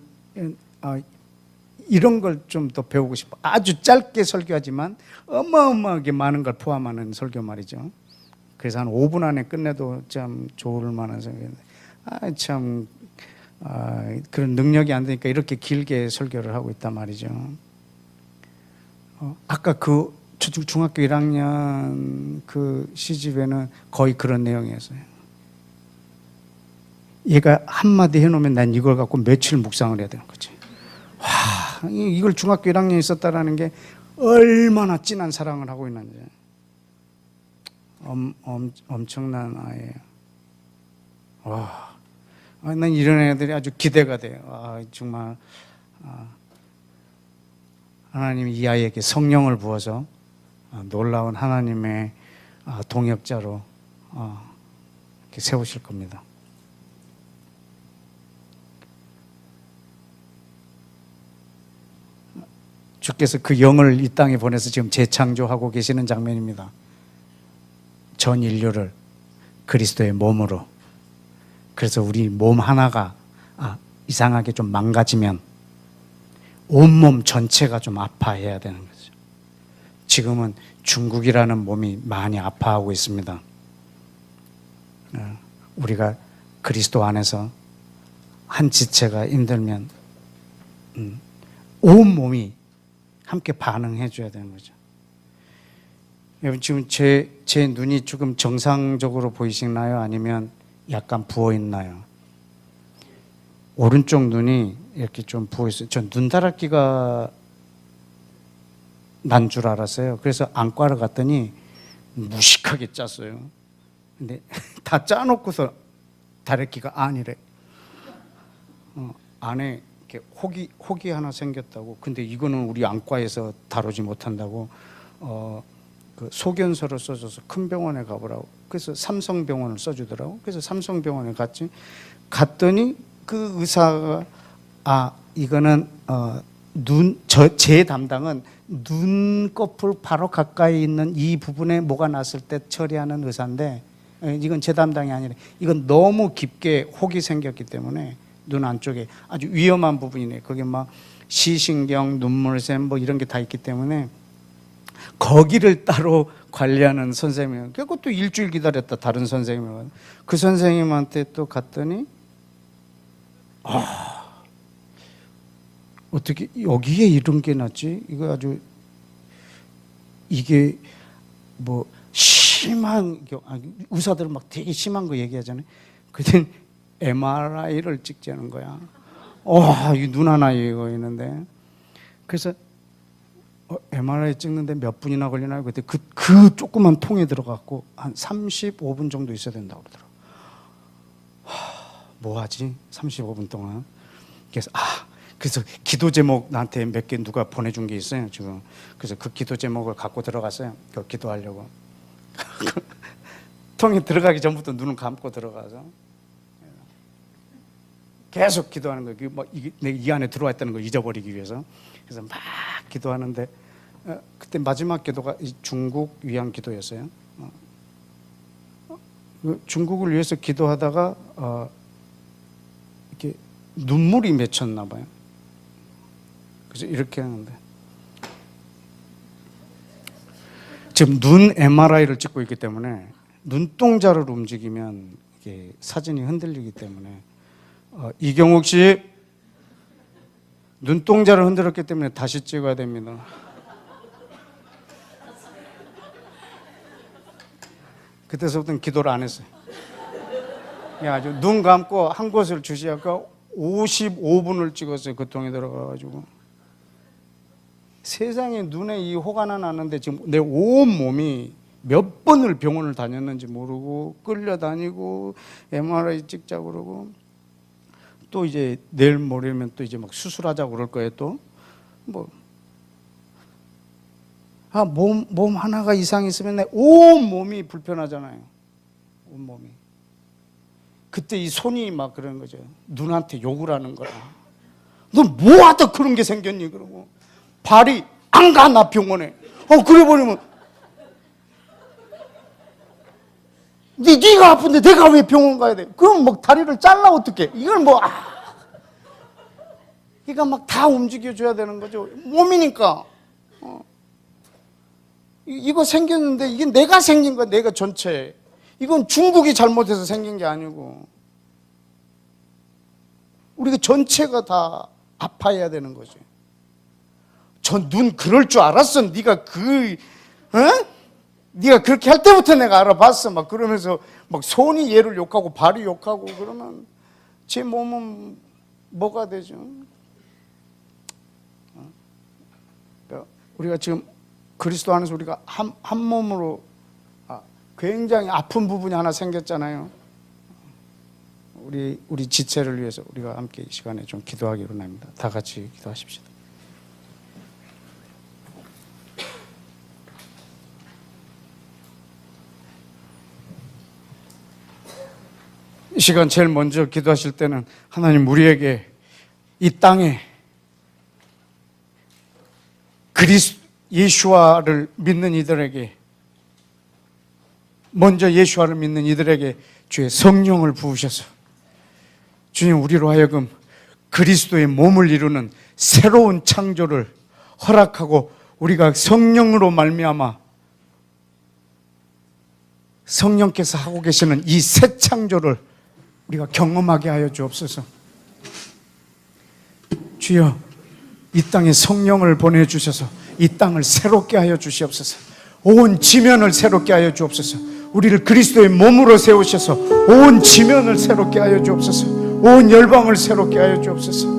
이런 걸 좀 더 배우고 싶어. 아주 짧게 설교하지만 어마어마하게 많은 걸 포함하는 설교 말이죠. 그래서 한 5분 안에 끝내도 참 좋을 만한 설교인데 그런 능력이 안 되니까 이렇게 길게 설교를 하고 있단 말이죠. 아까 그 중학교 1학년 그 시집에는 거의 그런 내용이었어요. 얘가 한마디 해놓으면 난 이걸 갖고 며칠 묵상을 해야 되는 거지. 와, 이걸 중학교 1학년에 있었다라는 게 얼마나 진한 사랑을 하고 있는지. 엄청난 아이예요. 와, 난 이런 애들이 아주 기대가 돼요. 정말 하나님이 이 아이에게 성령을 부어서 놀라운 하나님의 동역자로 이렇게 세우실 겁니다. 주께서 그 영을 이 땅에 보내서 지금 재창조하고 계시는 장면입니다. 전 인류를 그리스도의 몸으로. 그래서 우리 몸 하나가 이상하게 좀 망가지면 온몸 전체가 좀 아파해야 되는 거죠. 지금은 중국이라는 몸이 많이 아파하고 있습니다. 우리가 그리스도 안에서 한 지체가 힘들면 온 몸이 함께 반응해 줘야 되는 거죠. 여러분, 지금 제 눈이 조금 정상적으로 보이시나요? 아니면 약간 부어 있나요? 오른쪽 눈이 이렇게 좀 부어 있어요. 전 눈다랗기가 난 줄 알았어요. 그래서 안과를 갔더니 무식하게 짰어요. 근데 다 짜놓고서 다래끼가 아니래. 안에 이렇게 혹이 하나 생겼다고. 근데 이거는 우리 안과에서 다루지 못한다고 그 소견서를 써줘서 큰 병원에 가보라고. 그래서 삼성병원을 써주더라고. 그래서 삼성병원에 갔더니 그 의사가 이거는 제 담당은 눈꺼풀 바로 가까이 있는 이 부분에 뭐가 났을 때 처리하는 의사인데, 이건 제 담당이 아니라 이건 너무 깊게 혹이 생겼기 때문에 눈 안쪽에 아주 위험한 부분이네. 거기 막 시신경, 눈물샘 뭐 이런 게 다 있기 때문에 거기를 따로 관리하는 선생님이에요. 그것도 일주일 기다렸다. 다른 선생님은 그 선생님한테 또 갔더니 어떻게 여기에 이런 게 났지? 이거 아주 이게 뭐 심한 의사들은 막 되게 심한 거 얘기하잖아요. 그땐 MRI를 찍자는 거야. 이 눈 하나 이거 있는데. 그래서 MRI 찍는데 몇 분이나 걸리나요? 그때 그 조그만 통에 들어갔고 한 35분 정도 있어야 된다고 그러더라고. 뭐 하지? 35분 동안. 그래서 기도 제목 나한테 몇 개 누가 보내준 게 있어요 지금. 그래서 그 기도 제목을 갖고 들어갔어요. 그 기도하려고. 통에 들어가기 전부터 눈을 감고 들어가서 계속 기도하는 거예요. 이 안에 들어와 있다는 걸 잊어버리기 위해서. 그래서 막 기도하는데 그때 마지막 기도가 중국 위한 기도였어요. 중국을 위해서 기도하다가 이렇게 눈물이 맺혔나 봐요. 그래서 이렇게 하는데 지금 눈 MRI를 찍고 있기 때문에 눈동자를 움직이면 이게 사진이 흔들리기 때문에 이경욱 씨 눈동자를 흔들었기 때문에 다시 찍어야 됩니다. 그때서부터는 기도를 안 했어요. 아주 눈 감고 한 곳을 주시하고 55분을 찍었어요. 그 통에 들어가가지고. 세상에 눈에 이 혹 하나 났는데 지금 내 온 몸이 몇 번을 병원을 다녔는지 모르고 끌려다니고 MRI 찍자고 그러고 또 이제 내일 모레면 또 이제 막 수술하자고 그럴 거예요. 또 뭐 몸 하나가 이상 있으면 내 온 몸이 불편하잖아요. 온 몸이. 그때 이 손이 막 그러는 거죠. 눈한테 욕을 하는 거야. 너 뭐하다 그런 게 생겼니? 그러고 발이 안 가 나 병원에. 그래 버리면 네가 아픈데 내가 왜 병원 가야 돼? 그럼 막 다리를 잘라 어떡해? 이걸 그러니까 막 다 움직여줘야 되는 거죠. 몸이니까. 이거 생겼는데 이게 내가 생긴 거야. 내가 전체. 이건 중국이 잘못해서 생긴 게 아니고 우리가 전체가 다 아파해야 되는 거죠. 전 눈 그럴 줄 알았어. 네가 네가 그렇게 할 때부터 내가 알아봤어. 막 그러면서 막 손이 얘를 욕하고 발이 욕하고 그러면 제 몸은 뭐가 되죠? 우리가 지금 그리스도 안에서 우리가 한 몸으로 굉장히 아픈 부분이 하나 생겼잖아요. 우리 지체를 위해서 우리가 함께 이 시간에 좀 기도하기로 합니다. 다 같이 기도하십시다. 이 시간 제일 먼저 기도하실 때는 하나님, 우리에게 이 땅에 예수와를 믿는 이들에게, 먼저 예수와를 믿는 이들에게 주의 성령을 부으셔서 주님, 우리로 하여금 그리스도의 몸을 이루는 새로운 창조를 허락하고 우리가 성령으로 말미암아 성령께서 하고 계시는 이 새 창조를 우리가 경험하게 하여 주옵소서. 주여, 이 땅에 성령을 보내주셔서 이 땅을 새롭게 하여 주시옵소서. 온 지면을 새롭게 하여 주옵소서. 우리를 그리스도의 몸으로 세우셔서 온 지면을 새롭게 하여 주옵소서. 온 열방을 새롭게 하여 주옵소서.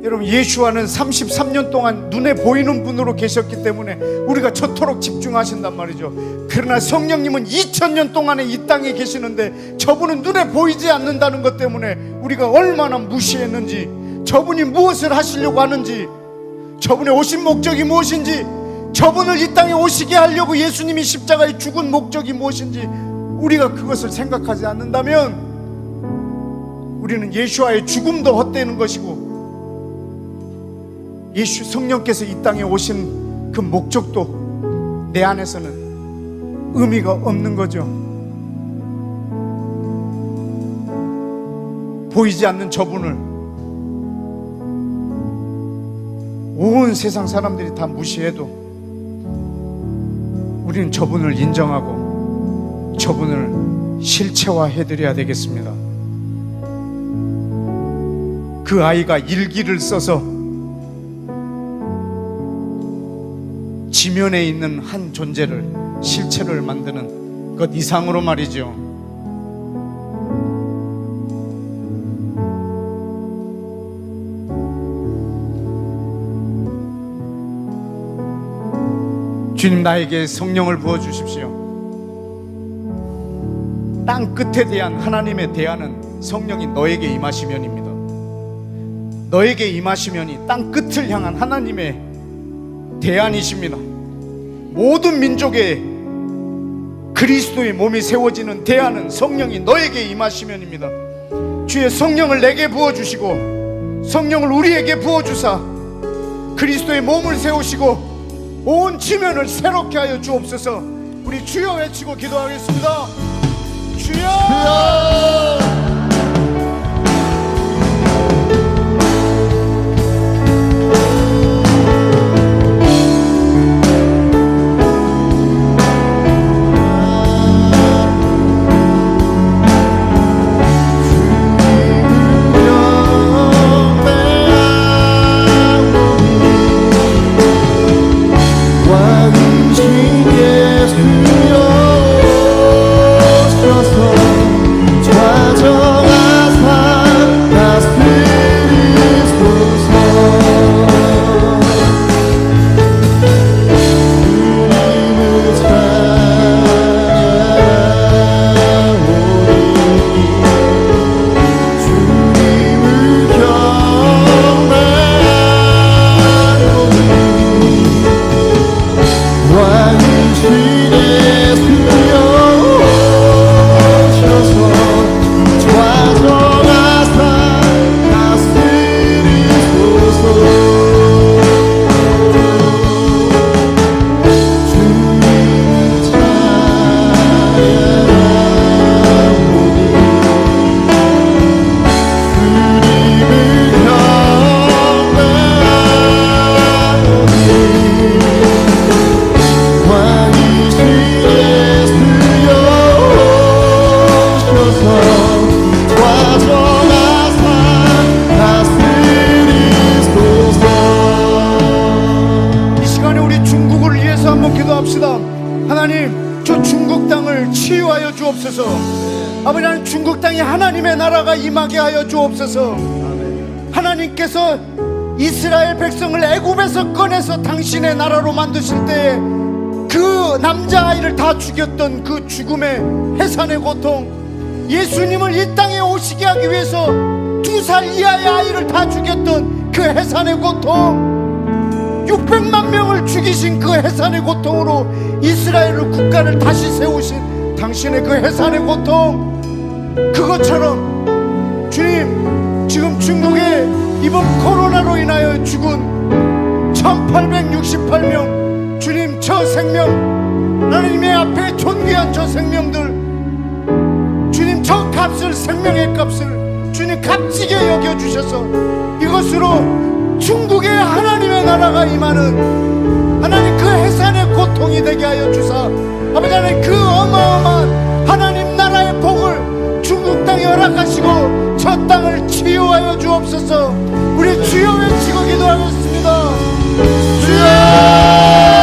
여러분, 예수와는 33년 동안 눈에 보이는 분으로 계셨기 때문에 우리가 저토록 집중하신단 말이죠. 그러나 성령님은 2000년 동안에 이 땅에 계시는데 저분은 눈에 보이지 않는다는 것 때문에 우리가 얼마나 무시했는지, 저분이 무엇을 하시려고 하는지, 저분의 오신 목적이 무엇인지, 저분을 이 땅에 오시게 하려고 예수님이 십자가에 죽은 목적이 무엇인지 우리가 그것을 생각하지 않는다면 우리는 예수와의 죽음도 헛되는 것이고, 예수 성령께서 이 땅에 오신 그 목적도 내 안에서는 의미가 없는 거죠. 보이지 않는 저분을 온 세상 사람들이 다 무시해도 우리는 저분을 인정하고 저분을 실체화해드려야 되겠습니다. 그 아이가 일기를 써서 지면에 있는 한 존재를, 실체를 만드는 것 이상으로 말이죠. 주님, 나에게 성령을 부어주십시오. 땅 끝에 대한 하나님의 대안은 성령이 너에게 임하시면입니다. 너에게 임하시면이 땅 끝을 향한 하나님의 대안이십니다. 모든 민족의 그리스도의 몸이 세워지는 대안은 성령이 너에게 임하시면입니다. 주의 성령을 내게 부어주시고 성령을 우리에게 부어주사 그리스도의 몸을 세우시고 온 지면을 새롭게 하여 주옵소서. 우리 주여 외치고 기도하겠습니다. 주여! 왕이신 예수여 아버지 하나님, 중국 땅에 하나님의 나라가 임하게 하여 주옵소서. 하나님께서 이스라엘 백성을 애굽에서 꺼내서 당신의 나라로 만드실 때에 그 남자아이를 다 죽였던 그 죽음의 해산의 고통, 예수님을 이 땅에 오시게 하기 위해서 2살 이하의 아이를 다 죽였던 그 해산의 고통, 600만 명을 죽이신 그 해산의 고통으로 이스라엘 국가를 다시 세우신 당신의 그 해산의 고통, 그것처럼 주님, 지금 중국에 이번 코로나로 인하여 죽은 1868명, 주님, 저 생명, 하나님의 앞에 존귀한 저 생명들, 주님, 저 값을, 생명의 값을 주님 값지게 여겨주셔서 이것으로 중국에 하나님의 나라가 임하는 하나님 그 해산의 고통이 되게 하여 주사, 아버지 하나님, 그 어마어마한 하나님 나라의 복을 중국 땅에 허락하시고 저 땅을 치유하여 주옵소서. 우리 주여 외치고 기도하겠습니다. 주여!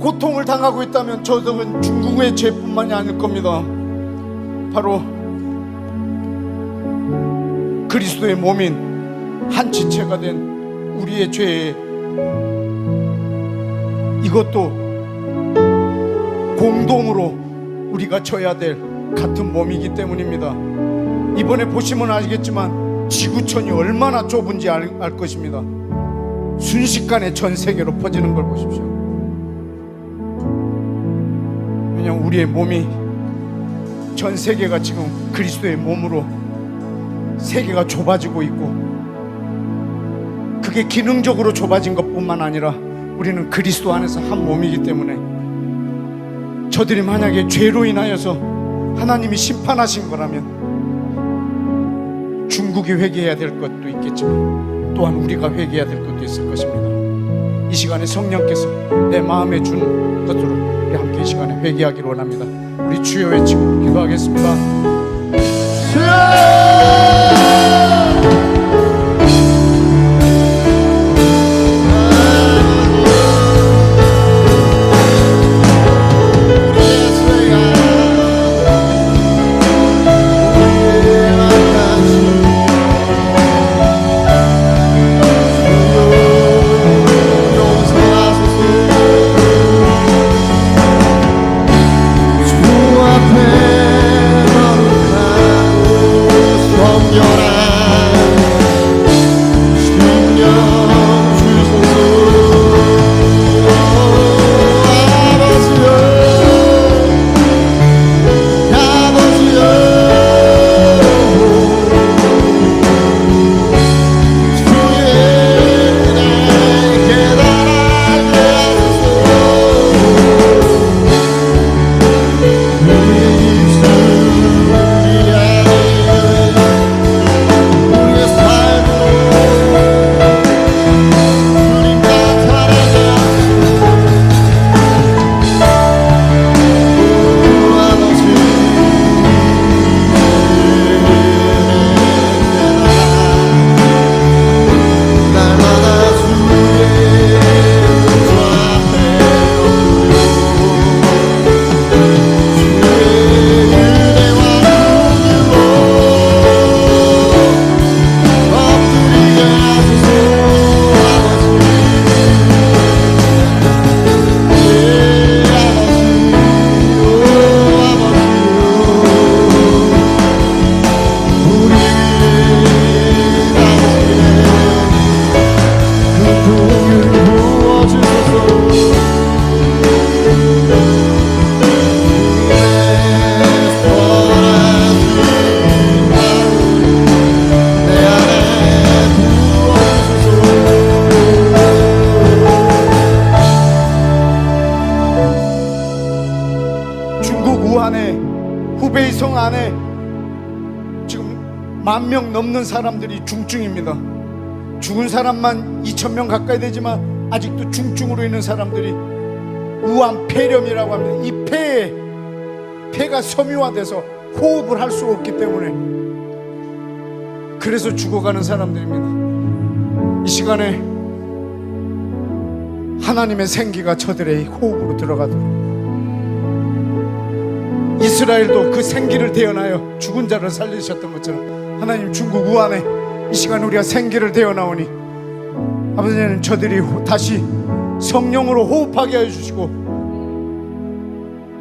고통을 당하고 있다면 저들은 중국의 죄뿐만이 아닐 겁니다. 바로 그리스도의 몸인 한 지체가 된 우리의 죄에 이것도 공동으로 우리가 져야 될 같은 몸이기 때문입니다. 이번에 보시면 알겠지만 지구촌이 얼마나 좁은지 알 것입니다. 순식간에 전 세계로 퍼지는 걸 보십시오. 왜냐하면 우리의 몸이 전 세계가 지금 그리스도의 몸으로 세계가 좁아지고 있고, 그게 기능적으로 좁아진 것뿐만 아니라 우리는 그리스도 안에서 한 몸이기 때문에 저들이 만약에 죄로 인하여서 하나님이 심판하신 거라면 중국이 회개해야 될 것도 있겠지만 또한 우리가 회개해야 될 것도 있을 것입니다. 이 시간에 성령께서 내 마음에 준 것으로 우리 함께 이 시간에 회개하기를 원합니다. 우리 주여 외치고 기도하겠습니다. 주여! 우한에, 후베이성 안에 지금 10,000명 넘는 사람들이 중증입니다. 죽은 사람만 2,000명 가까이 되지만 아직도 중증으로 있는 사람들이 우한 폐렴이라고 합니다. 이 폐가 섬유화돼서 호흡을 할 수가 없기 때문에 그래서 죽어가는 사람들입니다. 이 시간에 하나님의 생기가 저들의 호흡으로 들어가도록, 이스라엘도 그 생기를 대언하여 죽은 자를 살리셨던 것처럼 하나님 중국 우한에 이 시간 우리가 생기를 대어나오니 아버지 하나님 저들이 다시 성령으로 호흡하게 해주시고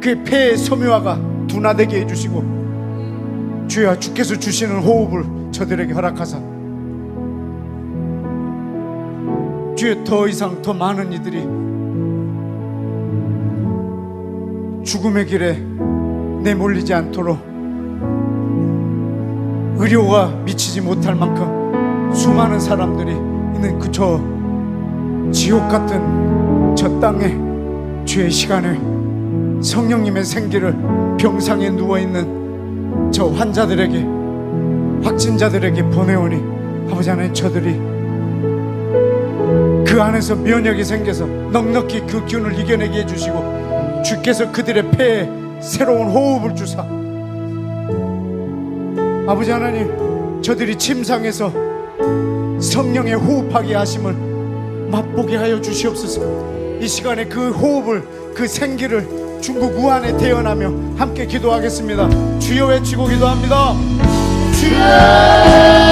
그 폐의 섬유화가 둔화되게 해주시고 주여 주께서 주시는 호흡을 저들에게 허락하사 주여 더 이상 더 많은 이들이 죽음의 길에 내몰리지 않도록 의료가 미치지 못할 만큼 수많은 사람들이 있는 그 저 지옥 같은 저 땅에 주의 시간에 성령님의 생기를 병상에 누워있는 저 환자들에게, 확진자들에게 보내오니 아버지 하나님 저들이 그 안에서 면역이 생겨서 넉넉히 그 기운을 이겨내게 해주시고 주께서 그들의 폐에 새로운 호흡을 주사 아버지 하나님 저들이 침상에서 성령의 호흡하게 하심을 맛보게 하여 주시옵소서. 이 시간에 그 호흡을, 그 생기를 중국 우한에 태어나며 함께 기도하겠습니다. 주여 외치고 기도합니다. 주여!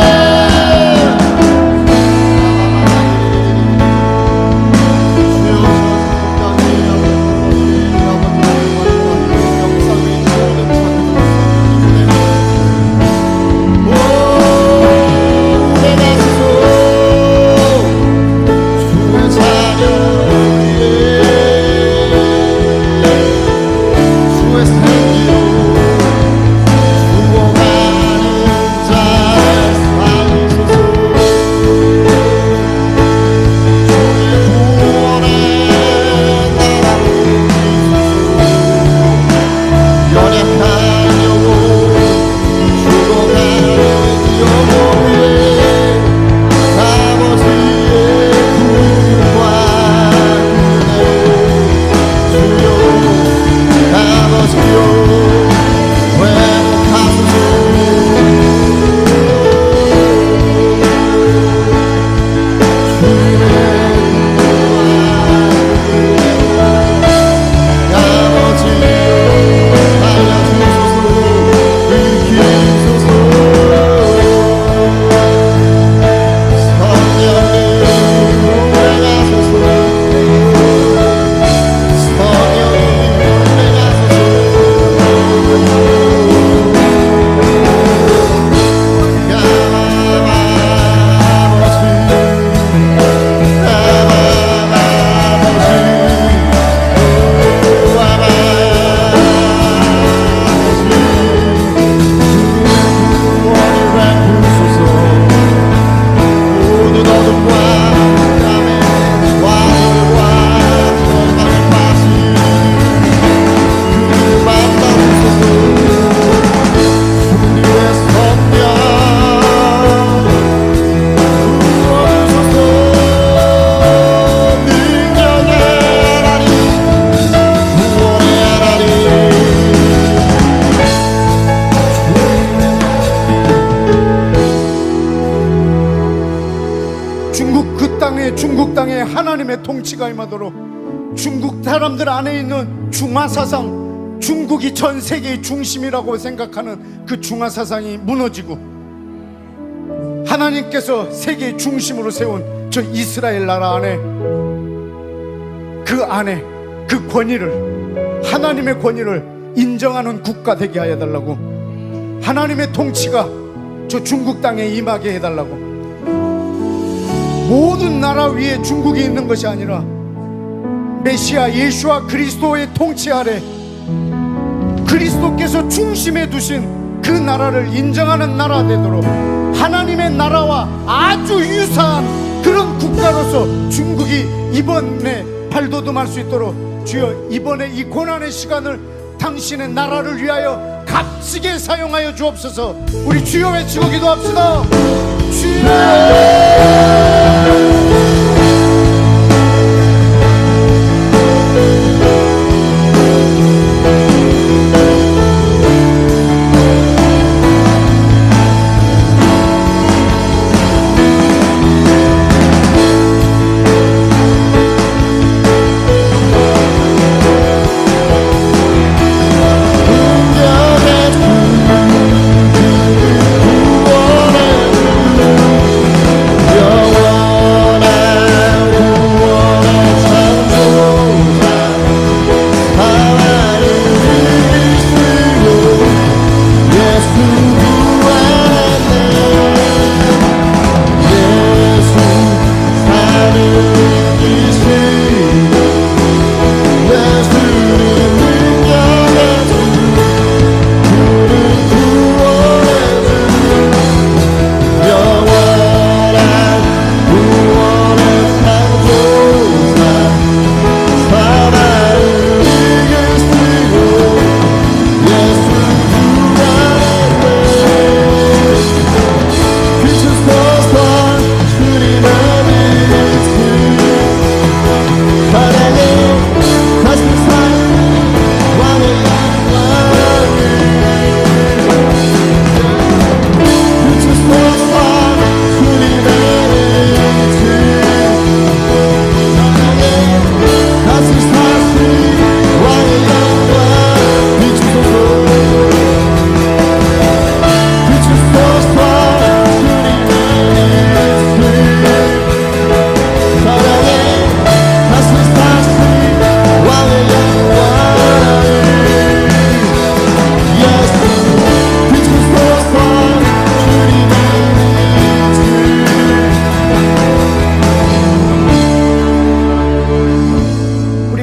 중국 땅에 하나님의 통치가 임하도록 중국 사람들 안에 있는 중화사상, 중국이 전 세계의 중심이라고 생각하는 그 중화사상이 무너지고 하나님께서 세계의 중심으로 세운 저 이스라엘 나라 안에 그 권위를, 하나님의 권위를 인정하는 국가 되게 하여 달라고, 하나님의 통치가 저 중국 땅에 임하게 해달라고. 모든 나라 위에 중국이 있는 것이 아니라 메시아 예수와 그리스도의 통치 아래 그리스도께서 중심에 두신 그 나라를 인정하는 나라 되도록, 하나님의 나라와 아주 유사한 그런 국가로서 중국이 이번에 발돋움할 수 있도록 주여, 이번에 이 고난의 시간을 당신의 나라를 위하여 값지게 사용하여 주옵소서. 우리 주여 외치고 기도합시다. 주여.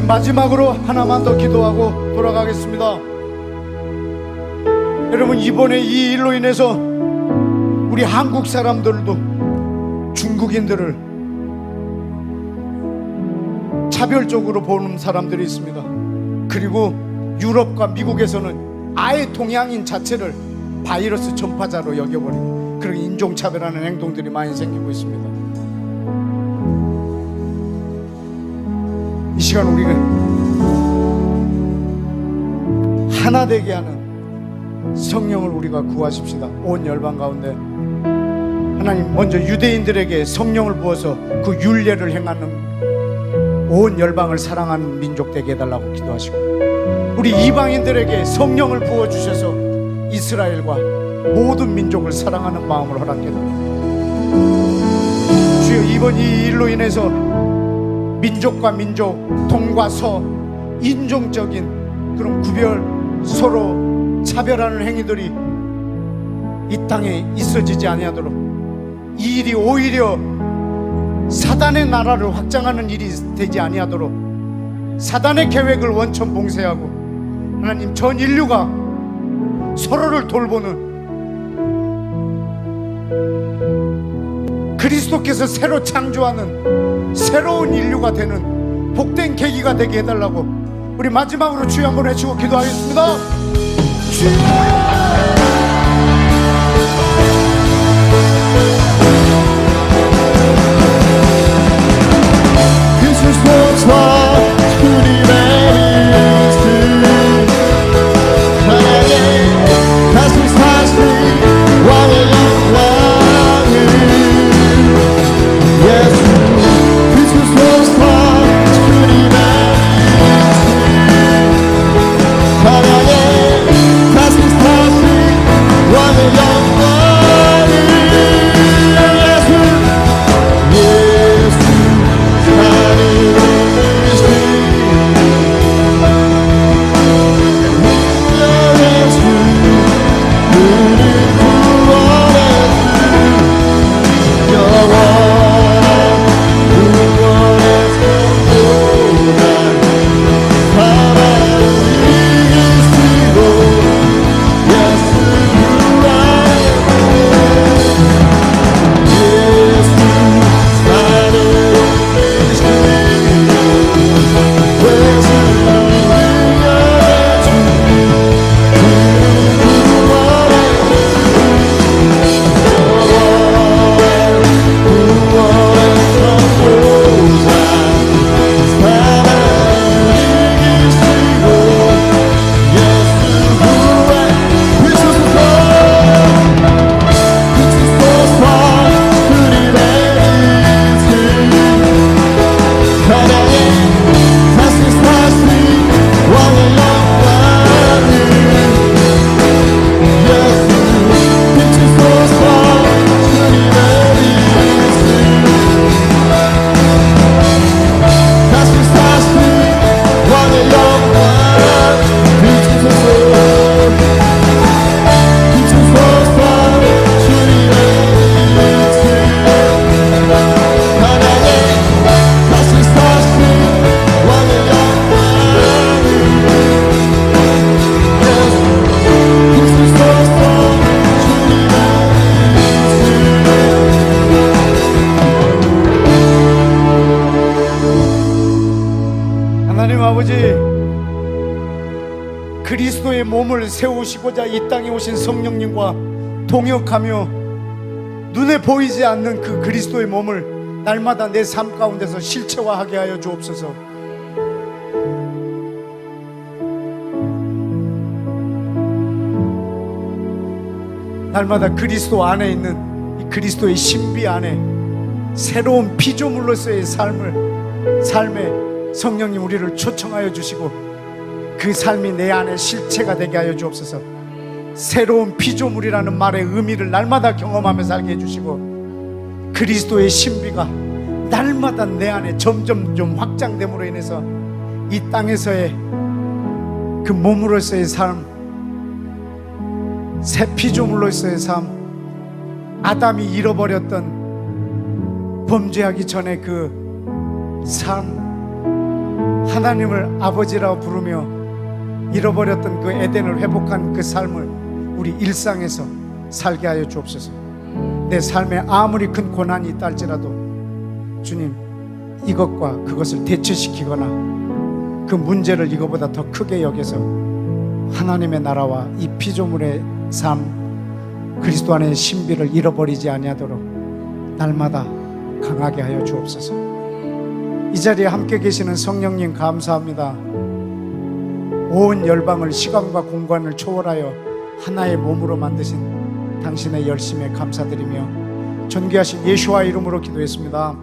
마지막으로 하나만 더 기도하고 돌아가겠습니다. 여러분, 이번에 이 일로 인해서 우리 한국 사람들도 중국인들을 차별적으로 보는 사람들이 있습니다. 그리고 유럽과 미국에서는 아예 동양인 자체를 바이러스 전파자로 여겨버리고 그런 인종차별하는 행동들이 많이 생기고 있습니다. 이 시간 우리는 하나 되게 하는 성령을 우리가 구하십시다. 온 열방 가운데 하나님, 먼저 유대인들에게 성령을 부어서 그 율례를 행하는 온 열방을 사랑하는 민족 되게 해달라고 기도하시고, 우리 이방인들에게 성령을 부어주셔서 이스라엘과 모든 민족을 사랑하는 마음을 허락해달라고. 주여, 이번 이 일로 인해서 민족과 민족, 동과 서, 인종적인 그런 구별, 서로 차별하는 행위들이 이 땅에 있어지지 아니하도록, 이 일이 오히려 사단의 나라를 확장하는 일이 되지 아니하도록 사단의 계획을 원천 봉쇄하고, 하나님, 전 인류가 서로를 돌보는 그리스도께서 새로 창조하는 새로운 인류가 되는 복된 계기가 되게 해달라고 우리 마지막으로 주여 한번 외치고 기도하겠습니다. 주여! 그리스도의 몸을 세우시고자 이 땅에 오신 성령님과 동역하며 눈에 보이지 않는 그 그리스도의 몸을 날마다 내 삶 가운데서 실체화하게 하여 주옵소서. 날마다 그리스도 안에 있는 이 그리스도의 신비 안에 새로운 피조물로서의 삶에 성령님 우리를 초청하여 주시고 그 삶이 내 안에 실체가 되게 하여 주옵소서. 새로운 피조물이라는 말의 의미를 날마다 경험하며 살게 해주시고 그리스도의 신비가 날마다 내 안에 점점 좀 확장됨으로 인해서 이 땅에서의 그 몸으로서의 삶, 새 피조물로서의 삶, 아담이 잃어버렸던 범죄하기 전에 그 삶, 하나님을 아버지라고 부르며 잃어버렸던 그 에덴을 회복한 그 삶을 우리 일상에서 살게 하여 주옵소서. 내 삶에 아무리 큰 고난이 있다 할지라도 주님, 이것과 그것을 대처시키거나 그 문제를 이거보다 더 크게 여겨서 하나님의 나라와 이 피조물의 삶, 그리스도 안의 신비를 잃어버리지 아니하도록 날마다 강하게 하여 주옵소서. 이 자리에 함께 계시는 성령님 감사합니다. 온 열방을 시간과 공간을 초월하여 하나의 몸으로 만드신 당신의 열심에 감사드리며 존귀하신 예수와 이름으로 기도했습니다.